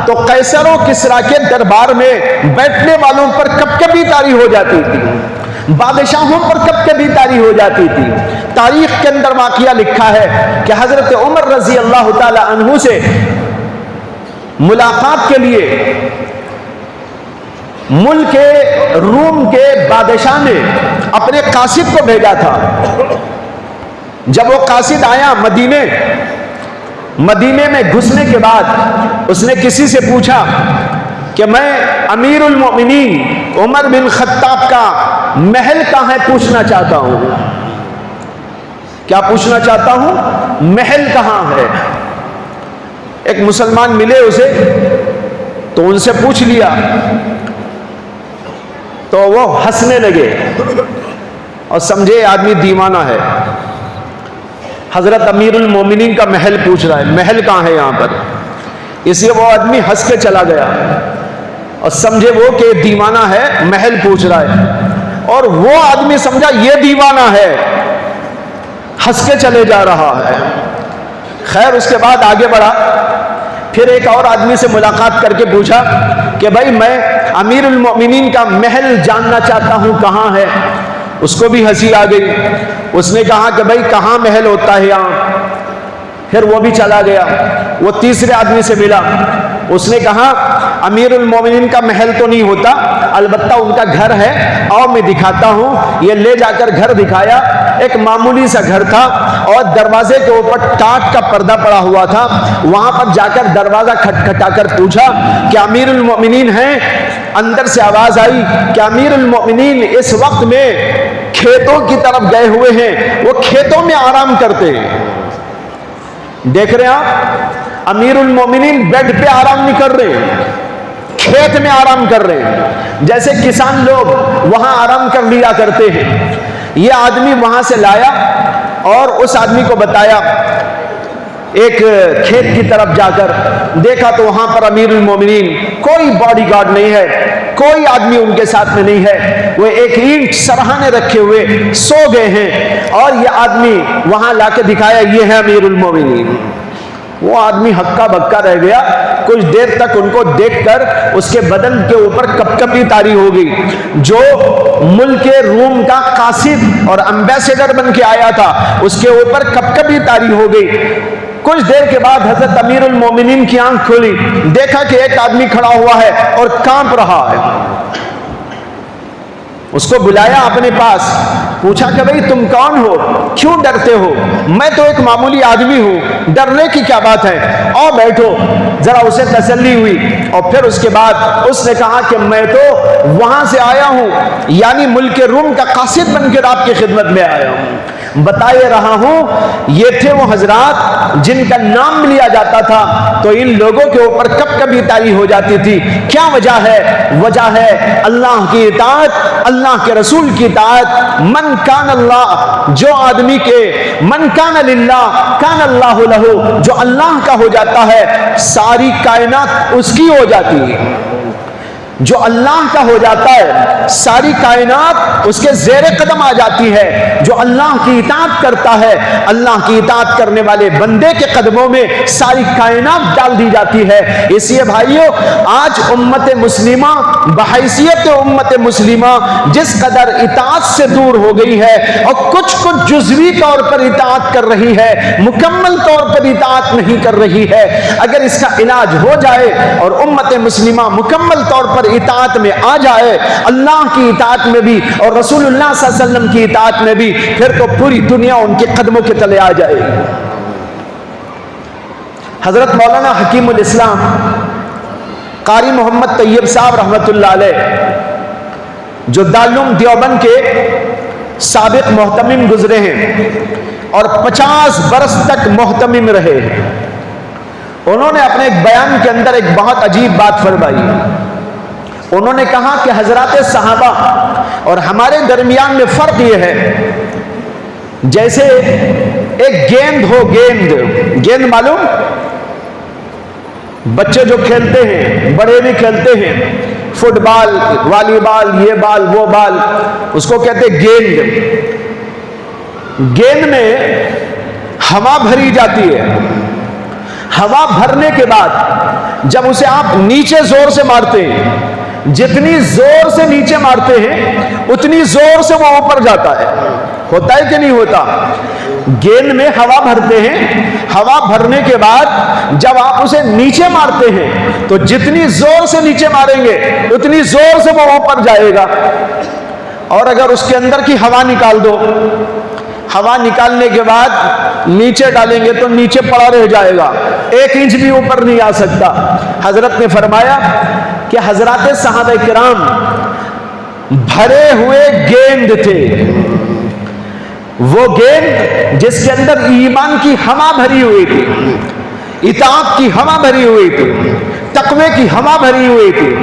تو قیصر و کسریٰ کے دربار میں بیٹھنے والوں پر کپکپی طاری ہو جاتی تھی، بادشاہوں پر کپکپی طاری ہو جاتی تھی۔ تاریخ کے اندر واقعہ لکھا ہے کہ حضرت عمر رضی اللہ تعالی عنہ سے ملاقات کے لیے ملک روم کے بادشاہ نے اپنے قاصد کو بھیجا تھا۔ جب وہ قاصد آیا مدینے میں گھسنے کے بعد اس نے کسی سے پوچھا کہ میں امیر المؤمنین عمر بن خطاب کا محل کہاں ہے پوچھنا چاہتا ہوں۔ کیا پوچھنا چاہتا ہوں؟ محل کہاں ہے؟ ایک مسلمان ملے اسے تو ان سے پوچھ لیا تو وہ ہنسنے لگے اور سمجھے آدمی دیوانہ ہے، حضرت امیر المومنین کا محل پوچھ رہا ہے، محل کہاں ہے یہاں پر؟ اس لیے وہ آدمی ہنس کے چلا گیا اور سمجھے وہ کہ دیوانہ ہے، محل پوچھ رہا ہے، اور وہ آدمی سمجھا یہ دیوانہ ہے، ہنس کے چلے جا رہا ہے۔ خیر اس کے بعد آگے بڑھا، پھر ایک اور آدمی سے ملاقات کر کے پوچھا کہ بھائی میں امیر المؤمنین کا محل جاننا چاہتا ہوں کہاں ہے۔ اس کو بھی ہنسی آ گئی، اس نے کہا کہ بھائی کہاں محل ہوتا ہے یہاں؟ پھر وہ بھی چلا گیا، وہ تیسرے آدمی سے ملا، اس نے کہا امیر المومنین کا محل تو نہیں ہوتا، البتہ ان کا گھر ہے، آؤ میں دکھاتا ہوں۔ یہ لے جا کر گھر دکھایا، ایک معمولی سا گھر تھا اور دروازے کے اوپر ٹاٹ کا پردہ پڑا ہوا تھا۔ وہاں پر جا کر دروازہ کھٹکھٹا کر پوچھا کہ امیر المؤمنین ہیں؟ اندر سے آواز آئی کہ امیر المؤمنین اس وقت میں کھیتوں کی طرف گئے ہوئے ہیں، وہ کھیتوں میں آرام کرتے ہیں۔ دیکھ رہے ہیں آپ، امیر المومنین بیڈ پہ آرام نہیں کر رہے، کھیت میں آرام کر رہے ہیں، جیسے کسان لوگ وہاں آرام کر لیا کرتے ہیں۔ یہ آدمی وہاں سے لایا اور اس آدمی کو بتایا، ایک کھیت کی طرف جا کر دیکھا تو وہاں پر امیر المومنین کوئی باڈی گارڈ نہیں ہے، کوئی آدمی ان کے ساتھ میں نہیں ہے، وہ ایک اینٹ سرہانے رکھے ہوئے سو گئے ہیں، اور یہ آدمی وہاں لا کے دکھایا یہ ہے امیر المومنین۔ وہ آدمی ہکا بکا رہ گیا، کچھ دیر تک ان کو دیکھ کر اس کے بدن کے اوپر کپکپی طاری ہو گئی۔ جو ملک روم کا قاصد اور امبیسڈر بن کے آیا تھا اس کے اوپر کپکپی طاری ہو گئی۔ کچھ دیر کے بعد حضرت امیر المومنین کی آنکھ کھلی، دیکھا کہ ایک آدمی کھڑا ہوا ہے اور کانپ رہا ہے۔ اس کو بلایا اپنے پاس، پوچھا کہ بھئی تم کون ہو، کیوں ڈرتے ہو؟ میں تو ایک معمولی آدمی ہوں، ڈرنے کی کیا بات ہے، آؤ بیٹھو۔ ذرا اسے تسلی ہوئی اور پھر اس کے بعد اس نے کہا کہ میں تو وہاں سے آیا ہوں، یعنی ملک روم کا قاصد بن کر آپ کی خدمت میں آیا ہوں۔ بتائے رہا ہوں یہ تھے وہ حضرات جن کا نام لیا جاتا تھا تو ان لوگوں کے اوپر کب کبھی طاری ہو جاتی تھی۔ کیا وجہ ہے؟ وجہ ہے اللہ کی اطاعت، اللہ کے رسول کی اطاعت۔ من کان اللہ، جو آدمی کے من کان للہ کان اللہ لہ، جو اللہ کا ہو جاتا ہے ساری کائنات اس کی ہو جاتی ہے۔ جو اللہ کا ہو جاتا ہے ساری کائنات اس کے زیر قدم آ جاتی ہے. جو اللہ کی اطاعت کرتا ہے اللہ کی اطاعت کرنے والے بندے کے قدموں میں ساری کائنات ڈال دی جاتی ہے. اس لیے بھائیو آج امت مسلمہ بحیثیت امت مسلمہ جس قدر اطاعت سے دور ہو گئی ہے اور کچھ جزوی طور پر اطاعت کر رہی ہے, مکمل طور پر اطاعت نہیں کر رہی ہے. اگر اس کا علاج ہو جائے اور امت مسلمہ مکمل طور پر اطاعت میں آ جائے, اللہ کی اطاعت میں بھی اور رسول اللہ صلی اللہ علیہ وسلم کی اطاعت میں بھی, پھر تو پوری دنیا ان کے قدموں کے تلے آ جائے گی. حضرت مولانا حکیم الاسلام قاری محمد طیب صاحب رحمت اللہ علیہ جو دارالعلوم دیوبند کے سابق محتمم گزرے ہیں اور 50 برس تک محتمم رہے ہیں, انہوں نے اپنے ایک بیان کے اندر ایک بہت عجیب بات فرمائی. انہوں نے کہا کہ حضرات صحابہ اور ہمارے درمیان میں فرق یہ ہے جیسے ایک گیند ہو, گیند معلوم, بچے جو کھیلتے ہیں بڑے بھی کھیلتے ہیں, فٹ بال, والی بال, یہ بال وہ بال, اس کو کہتے ہیں گیند. گیند میں ہوا بھری جاتی ہے, ہوا بھرنے کے بعد جب اسے آپ نیچے زور سے مارتے ہیں, جتنی زور سے نیچے مارتے ہیں اتنی زور سے وہ اوپر جاتا ہے. ہوتا ہے کہ نہیں ہوتا؟ گیند میں ہوا بھرتے ہیں, ہوا بھرنے کے بعد جب آپ اسے نیچے مارتے ہیں تو جتنی زور سے نیچے ماریں گے اتنی زور سے وہ اوپر جائے گا. اور اگر اس کے اندر کی ہوا نکال دو, ہوا نکالنے کے بعد نیچے ڈالیں گے تو نیچے پڑا رہ جائے گا, 1 انچ بھی اوپر نہیں آ سکتا. حضرت نے فرمایا کہ حضرات صحابہ کرام بھرے ہوئے گیند تھے, وہ گیند جس کے اندر ایمان کی ہوا بھری ہوئی تھی, اطاعت کی ہوا بھری ہوئی تھی, تقوی کی ہوا بھری ہوئی تھی.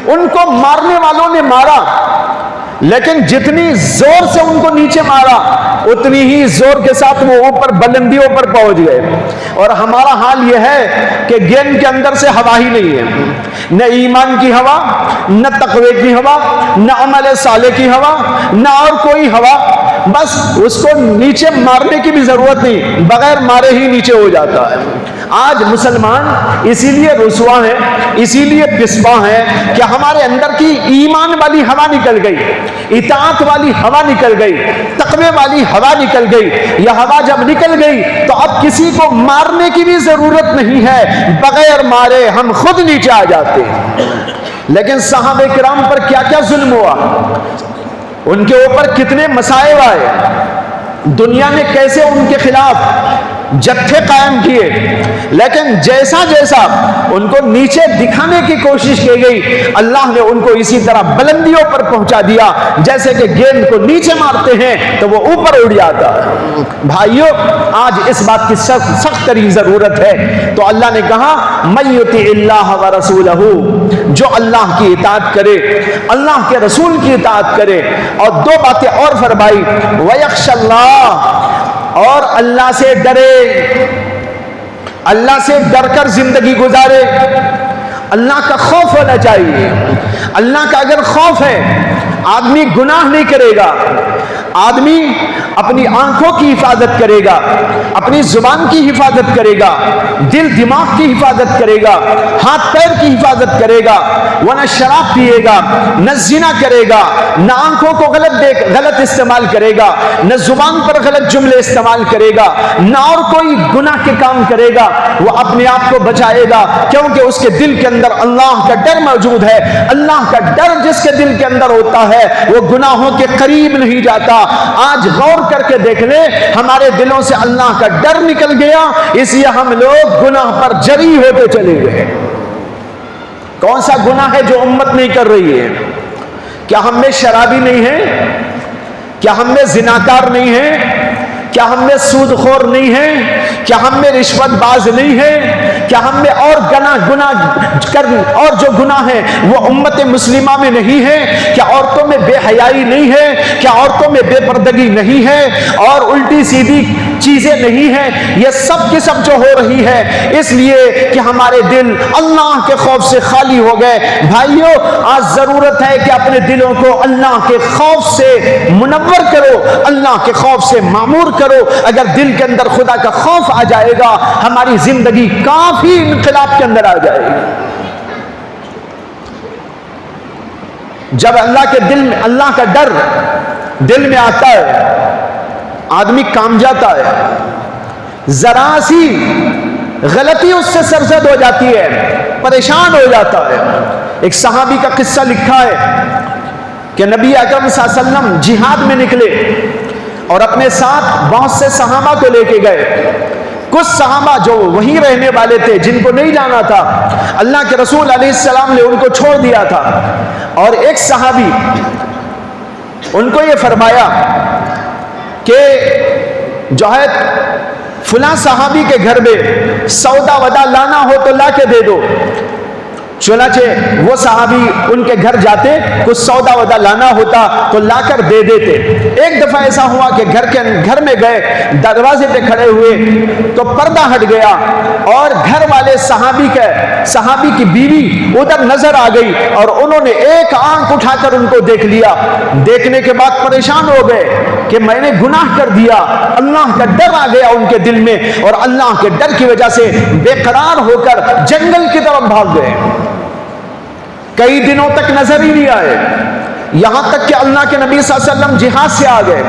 ان کو مارنے والوں نے مارا, لیکن جتنی زور سے ان کو نیچے مارا اتنی ہی زور کے ساتھ وہ اوپر بلندیوں پر پہنچ گئے. اور ہمارا حال یہ ہے کہ گیند کے اندر سے ہوا ہی نہیں ہے, نہ ایمان کی ہوا, نہ تقوی کی ہوا, نہ عمل صالح کی ہوا, نہ اور کوئی ہوا. بس اس کو نیچے مارنے کی بھی ضرورت نہیں, بغیر مارے ہی نیچے ہو جاتا ہے. آج مسلمان اسی لیے رسوا ہیں, اسی لیے پسپا ہیں کہ ہمارے اندر کی ایمان والی ہوا نکل گئی, اطاعت والی ہوا نکل گئی, تقوی والی ہوا نکل گئی. یہ ہوا جب نکل گئی تو اب کسی کو مارنے کی بھی ضرورت نہیں ہے, بغیر مارے ہم خود نیچے آ جاتے ہیں. لیکن صحابہ کرام پر کیا کیا ظلم ہوا, ان کے اوپر کتنے مصائب آئے, دنیا نے کیسے ان کے خلاف جتھے قائم کیے, لیکن جیسا جیسا ان کو نیچے دکھانے کی کوشش کی گئی اللہ نے ان کو اسی طرح بلندیوں پر پہنچا دیا. جیسے کہ گیند کو نیچے مارتے ہیں تو وہ اوپر اڑ جاتا ہے. بھائیو آج اس بات کی سخت ترین ضرورت ہے. تو اللہ نے کہا من یطع اللہ ورسولہ, جو اللہ کی اطاعت کرے, اللہ کے رسول کی اطاعت کرے. اور 2 باتیں اور فرمائی, ویخشى اللہ, اور اللہ سے ڈرے, اللہ سے ڈر کر زندگی گزارے. اللہ کا خوف ہونا چاہیے. اللہ کا اگر خوف ہے آدمی گناہ نہیں کرے گا, آدمی اپنی آنکھوں کی حفاظت کرے گا, اپنی زبان کی حفاظت کرے گا, دل دماغ کی حفاظت کرے گا, ہاتھ پیر کی حفاظت کرے گا. وہ نہ شراب پیے گا, نہ زنا کرے گا, نہ آنکھوں کو غلط استعمال کرے گا, نہ زبان پر غلط جملے استعمال کرے گا, نہ اور کوئی گناہ کے کام کرے گا. وہ اپنے آپ کو بچائے گا کیونکہ اس کے دل کے اندر اللہ کا ڈر موجود ہے. اللہ کا ڈر جس کے دل کے اندر ہوتا ہے وہ گناہوں کے قریب نہیں جاتا. آج غور کر کے دیکھ لیں, ہمارے دلوں سے اللہ کا ڈر نکل گیا, اس لیے ہم لوگ گناہ پر جری ہوتے چلے گئے. کون سا گناہ ہے جو امت نہیں کر رہی ہے؟ کیا ہم میں شرابی نہیں ہے؟ کیا ہم میں زناکار نہیں ہے؟ کیا ہم میں سود خور نہیں ہے؟ کیا ہم میں رشوت باز نہیں ہے؟ کیا ہم میں اور اور جو گناہ ہیں وہ امت مسلمہ میں نہیں ہے؟ کیا عورتوں میں بے حیائی نہیں ہے؟ کیا عورتوں میں بے پردگی نہیں ہے؟ اور الٹی سیدھی چیزیں نہیں ہیں، یہ سب کی سب جو ہو رہی ہے اس لیے کہ ہمارے دل اللہ کے خوف سے خالی ہو گئے۔ بھائیو، آج ضرورت ہے کہ اپنے دلوں کو اللہ کے خوف سے منور کرو، اللہ کے خوف سے معمور کرو۔ اگر دل کے اندر خدا کا خوف آ جائے گا، ہماری زندگی کافی انقلاب کے اندر آ جائے گی۔ جب اللہ کے دل میں اللہ کا ڈر دل میں آتا ہے، آدمی کام جاتا ہے، ذرا سی غلطی اس سے سرزد ہو جاتی ہے، پریشان ہو جاتا ہے۔ ایک صحابی کا قصہ لکھا ہے کہ نبی اکرم صلی اللہ علیہ وسلم جہاد میں نکلے اور اپنے ساتھ بہت سے صحابہ کو لے کے گئے۔ کچھ صحابہ جو وہیں رہنے والے تھے، جن کو نہیں جانا تھا، اللہ کے رسول علیہ السلام نے ان کو چھوڑ دیا تھا، اور ایک صحابی ان کو یہ فرمایا کہ جو ہے فلاں صحابی کے گھر میں سودا ودا لانا ہو تو لا کے دے دو۔ چنانچہ وہ صحابی ان کے گھر جاتے، کچھ سودا ودا لانا ہوتا تو لا کر دے دیتے۔ ایک دفعہ ایسا ہوا کہ گھر میں گئے، دروازے پہ کھڑے ہوئے تو پردہ ہٹ گیا اور گھر والے صحابی کی بیوی ادھر نظر آ گئی اور انہوں نے ایک آنکھ اٹھا کر ان کو دیکھ لیا۔ دیکھنے کے بعد پریشان ہو گئے کہ میں نے گناہ کر دیا۔ اللہ کا ڈر آ گیا ان کے دل میں، اور اللہ کے ڈر کی وجہ سے بے قرار ہو کر جنگل کی طرف بھاگ گئے۔ کئی دنوں تک نظر ہی نہیں آئے، یہاں تک کہ اللہ کے نبی صلی اللہ علیہ وسلم جہاد سے آ گئے۔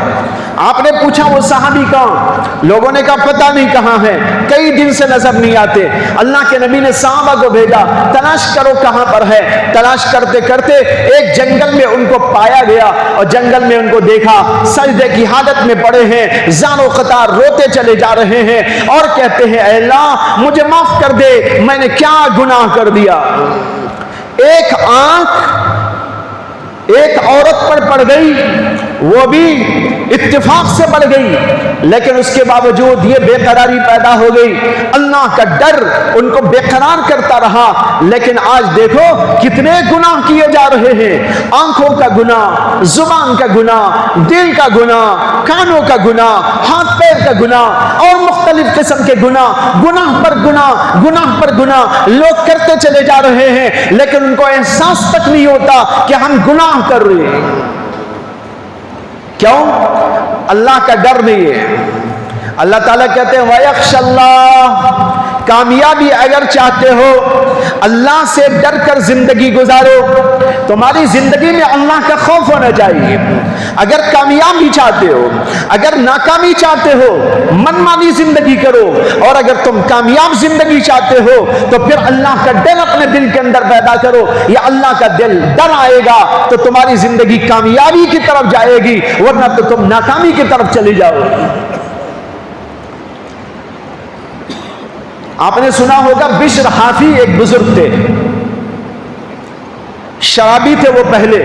آپ نے پوچھا وہ صحابی کہاں؟ لوگوں نے کہا پتہ نہیں کہاں ہے، کئی دن سے نظر نہیں آتے۔ اللہ کے نبی نے صحابہ کو بھیجا، تلاش کرو کہاں پر ہے۔ تلاش کرتے کرتے ایک جنگل میں ان کو پایا گیا، اور جنگل میں ان کو دیکھا، سجدے کی حالت میں پڑے ہیں، زار و قطار روتے چلے جا رہے ہیں اور کہتے ہیں اے اللہ مجھے معاف کر دے، میں نے کیا گناہ کر دیا۔ ایک آنکھ ایک عورت پر پڑ گئی، وہ بھی اتفاق سے پڑ گئی، لیکن اس کے باوجود یہ بے قراری پیدا ہو گئی۔ اللہ کا ڈر ان کو بے قرار کرتا رہا، لیکن آج دیکھو کتنے گناہ کیے جا رہے ہیں۔ آنکھوں کا گناہ، زبان کا گناہ، دل کا گناہ، کانوں کا گناہ، ہاتھ پیر کا گناہ اور مختلف قسم کے گناہ، گناہ پر گناہ، گناہ پر گناہ لوگ کرتے چلے جا رہے ہیں، لیکن ان کو احساس تک نہیں ہوتا کہ ہم گناہ کر رہے ہیں۔ کیوں؟ اللہ کا ڈر نہیں ہے۔ اللہ تعالیٰ کہتے ہیں وَيَخْشَ اللَّهَ، کامیابی اگر چاہتے ہو اللہ سے ڈر کر زندگی گزارو۔ تمہاری زندگی میں اللہ کا خوف ہونا چاہیے۔ اگر کامیابی چاہتے ہو، اگر ناکامی چاہتے ہو، من مانی زندگی کرو، اور اگر تم کامیاب زندگی چاہتے ہو تو پھر اللہ کا ڈر اپنے دل کے اندر پیدا کرو۔ یا اللہ کا ڈر آئے گا تو تمہاری زندگی کامیابی کی طرف جائے گی، ورنہ تو تم ناکامی کی طرف چلی جاؤ گی۔ آپ نے سنا ہوگا بشر حافی ایک بزرگ تھے، شرابی تھے وہ پہلے،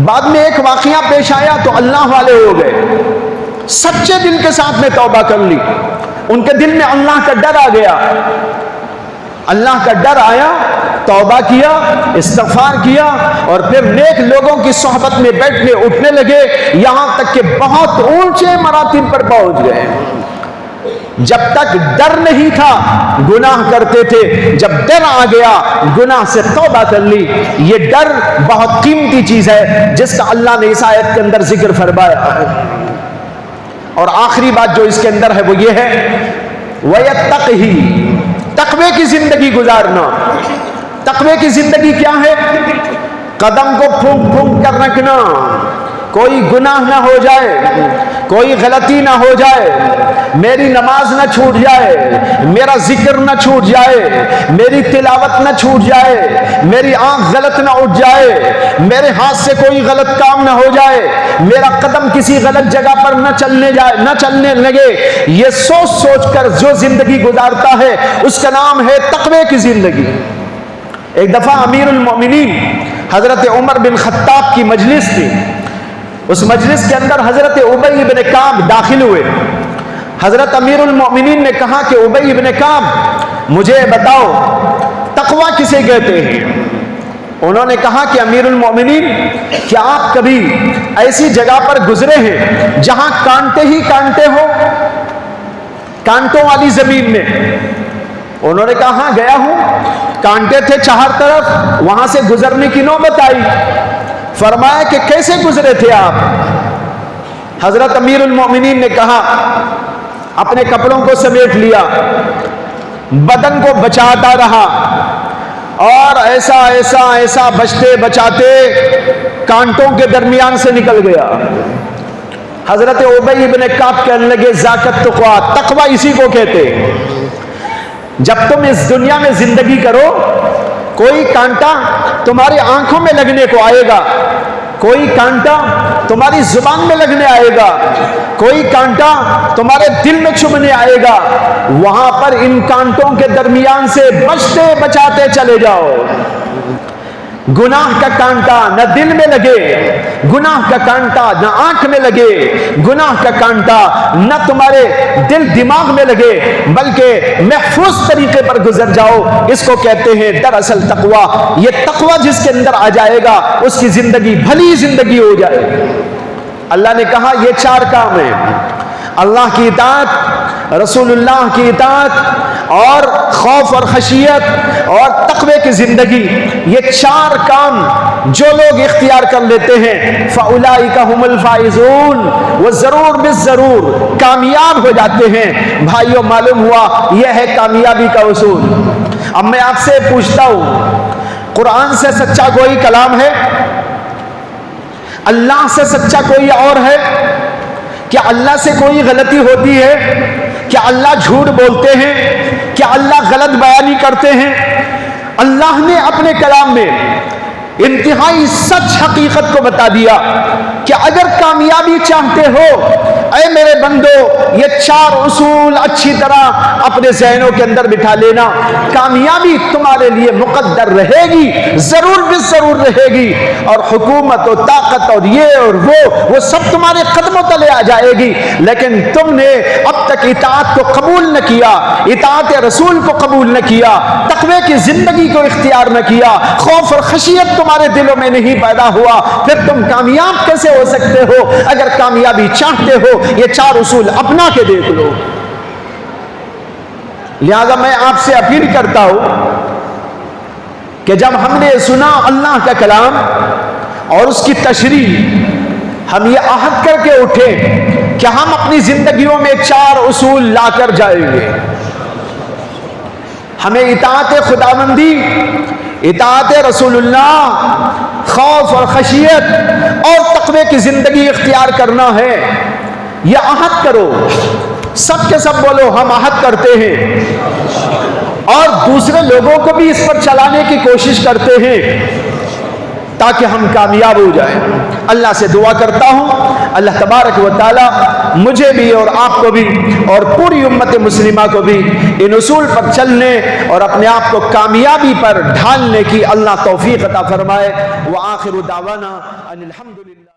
بعد میں ایک واقعہ پیش آیا تو اللہ والے ہو گئے، سچے دل کے ساتھ میں توبہ کر لی، ان کے دل میں اللہ کا ڈر آ گیا، اللہ کا ڈر آیا، توبہ کیا، استغفار کیا، اور پھر نیک لوگوں کی صحبت میں بیٹھنے اٹھنے لگے، یہاں تک کہ بہت اونچے مراتب پر پہنچ گئے۔ جب تک ڈر نہیں تھا گناہ کرتے تھے، جب ڈر آ گیا گناہ سے توبہ کر لی۔ یہ ڈر بہت قیمتی چیز ہے جس کا اللہ نے اس آیت کے اندر ذکر فرمایا ہے۔ اور آخری بات جو اس کے اندر ہے وہ یہ ہے وَيَتَّقِهِ، تقوی کی زندگی گزارنا۔ تقوی کی زندگی کیا ہے؟ قدم کو پھونک پھونک کر رکھنا، کوئی گناہ نہ ہو جائے، کوئی غلطی نہ ہو جائے، میری نماز نہ چھوٹ جائے، میرا ذکر نہ چھوٹ جائے، میری تلاوت نہ چھوٹ جائے، میری آنکھ غلط نہ اٹھ جائے، میرے ہاتھ سے کوئی غلط کام نہ ہو جائے، میرا قدم کسی غلط جگہ پر نہ چلنے لگے۔ یہ سوچ سوچ کر جو زندگی گزارتا ہے اس کا نام ہے تقوی کی زندگی۔ ایک دفعہ امیر المومنین حضرت عمر بن خطاب کی مجلس تھی، اس مجلس کے اندر حضرت ابی بن کعب داخل ہوئے۔ حضرت امیر المومنین نے کہا کہ ابی بن کعب مجھے بتاؤ تقوی کسے کہتے ہیں؟ انہوں نے کہا کہ امیر المومنین، کیا آپ کبھی ایسی جگہ پر گزرے ہیں جہاں کانٹے ہی کانٹے ہو، کانٹوں والی زمین میں؟ انہوں نے کہا ہاں گیا ہوں، کانٹے تھے چار طرف، وہاں سے گزرنے کی نوبت آئی۔ فرمایا کہ کیسے گزرے تھے آپ؟ حضرت امیر المومنین نے کہا اپنے کپڑوں کو سمیٹ لیا، بدن کو بچاتا رہا، اور ایسا ایسا ایسا بچتے بچاتے کانٹوں کے درمیان سے نکل گیا۔ حضرت ابی بن کعب کہنے لگے ذاک التقویٰ، تقویٰ اسی کو کہتے۔ جب تم اس دنیا میں زندگی کرو، کوئی کانٹا تمہاری آنکھوں میں لگنے کو آئے گا، کوئی کانٹا تمہاری زبان میں لگنے آئے گا، کوئی کانٹا تمہارے دل میں چبھنے آئے گا، وہاں پر ان کانٹوں کے درمیان سے بچتے بچاتے چلے جاؤ۔ گناہ کا کانٹا نہ دل میں لگے، گناہ کا کانٹا نہ آنکھ میں لگے، گناہ کا کانٹا نہ تمہارے دل دماغ میں لگے، بلکہ محفوظ طریقے پر گزر جاؤ۔ اس کو کہتے ہیں دراصل تقویٰ۔ یہ تقویٰ جس کے اندر آ جائے گا، اس کی زندگی بھلی زندگی ہو جائے گی۔ اللہ نے کہا یہ چار کام ہیں: اللہ کی اطاعت، رسول اللہ کی اطاعت، اور خوف اور خشیت اور تقوی کی زندگی۔ یہ چار کام جو لوگ اختیار کر لیتے ہیں فَأُولَئِكَ هُمُ الْفَائِزُونَ، وہ ضرور بالضرور کامیاب ہو جاتے ہیں۔ بھائیوں، معلوم ہوا یہ ہے کامیابی کا اصول۔ اب میں آپ سے پوچھتا ہوں، قرآن سے سچا کوئی کلام ہے؟ اللہ سے سچا کوئی اور ہے؟ کیا اللہ سے کوئی غلطی ہوتی ہے؟ کیا اللہ جھوٹ بولتے ہیں؟ کیا اللہ غلط بیانی کرتے ہیں؟ اللہ نے اپنے کلام میں انتہائی سچ حقیقت کو بتا دیا کہ اگر کامیابی چاہتے ہو، اے میرے بندو، یہ چار اصول اچھی طرح اپنے ذہنوں کے اندر بٹھا لینا۔ کامیابی تمہارے لیے مقدر رہے گی، ضرور بالضرور رہے گی، اور حکومت و طاقت اور یہ اور وہ سب تمہارے قدموں تلے آ جائے گی، لیکن تم نے اب تک اطاعت کو قبول نہ کیا، اطاعت رسول کو قبول نہ کیا، تقوی کی زندگی کو اختیار نہ کیا، خوف اور خشیت تمہارے دلوں میں نہیں پیدا ہوا، پھر تم کامیاب کیسے ہو سکتے ہو؟ اگر کامیابی چاہتے ہو، یہ چار اصول اپنا کے دیکھ لو۔ لہذا میں آپ سے اپیل کرتا ہوں کہ جب ہم نے سنا اللہ کا کلام اور اس کی تشریح، ہم یہ عہد کر کے اٹھے کہ ہم اپنی زندگیوں میں چار اصول لا کر جائیں گے۔ ہمیں اطاعت خداوندی، اطاعت رسول اللہ، خوف اور خشیت اور تقوی کی زندگی اختیار کرنا ہے۔ یہ عہد کرو، سب کے سب بولو ہم عہد کرتے ہیں، اور دوسرے لوگوں کو بھی اس پر چلانے کی کوشش کرتے ہیں تاکہ ہم کامیاب ہو جائیں۔ اللہ سے دعا کرتا ہوں اللہ تبارک و تعالی مجھے بھی اور آپ کو بھی اور پوری امت مسلمہ کو بھی ان اصول پر چلنے اور اپنے آپ کو کامیابی پر ڈھالنے کی اللہ توفیق عطا فرمائے۔ وآخر دعوانا ان الحمدللہ۔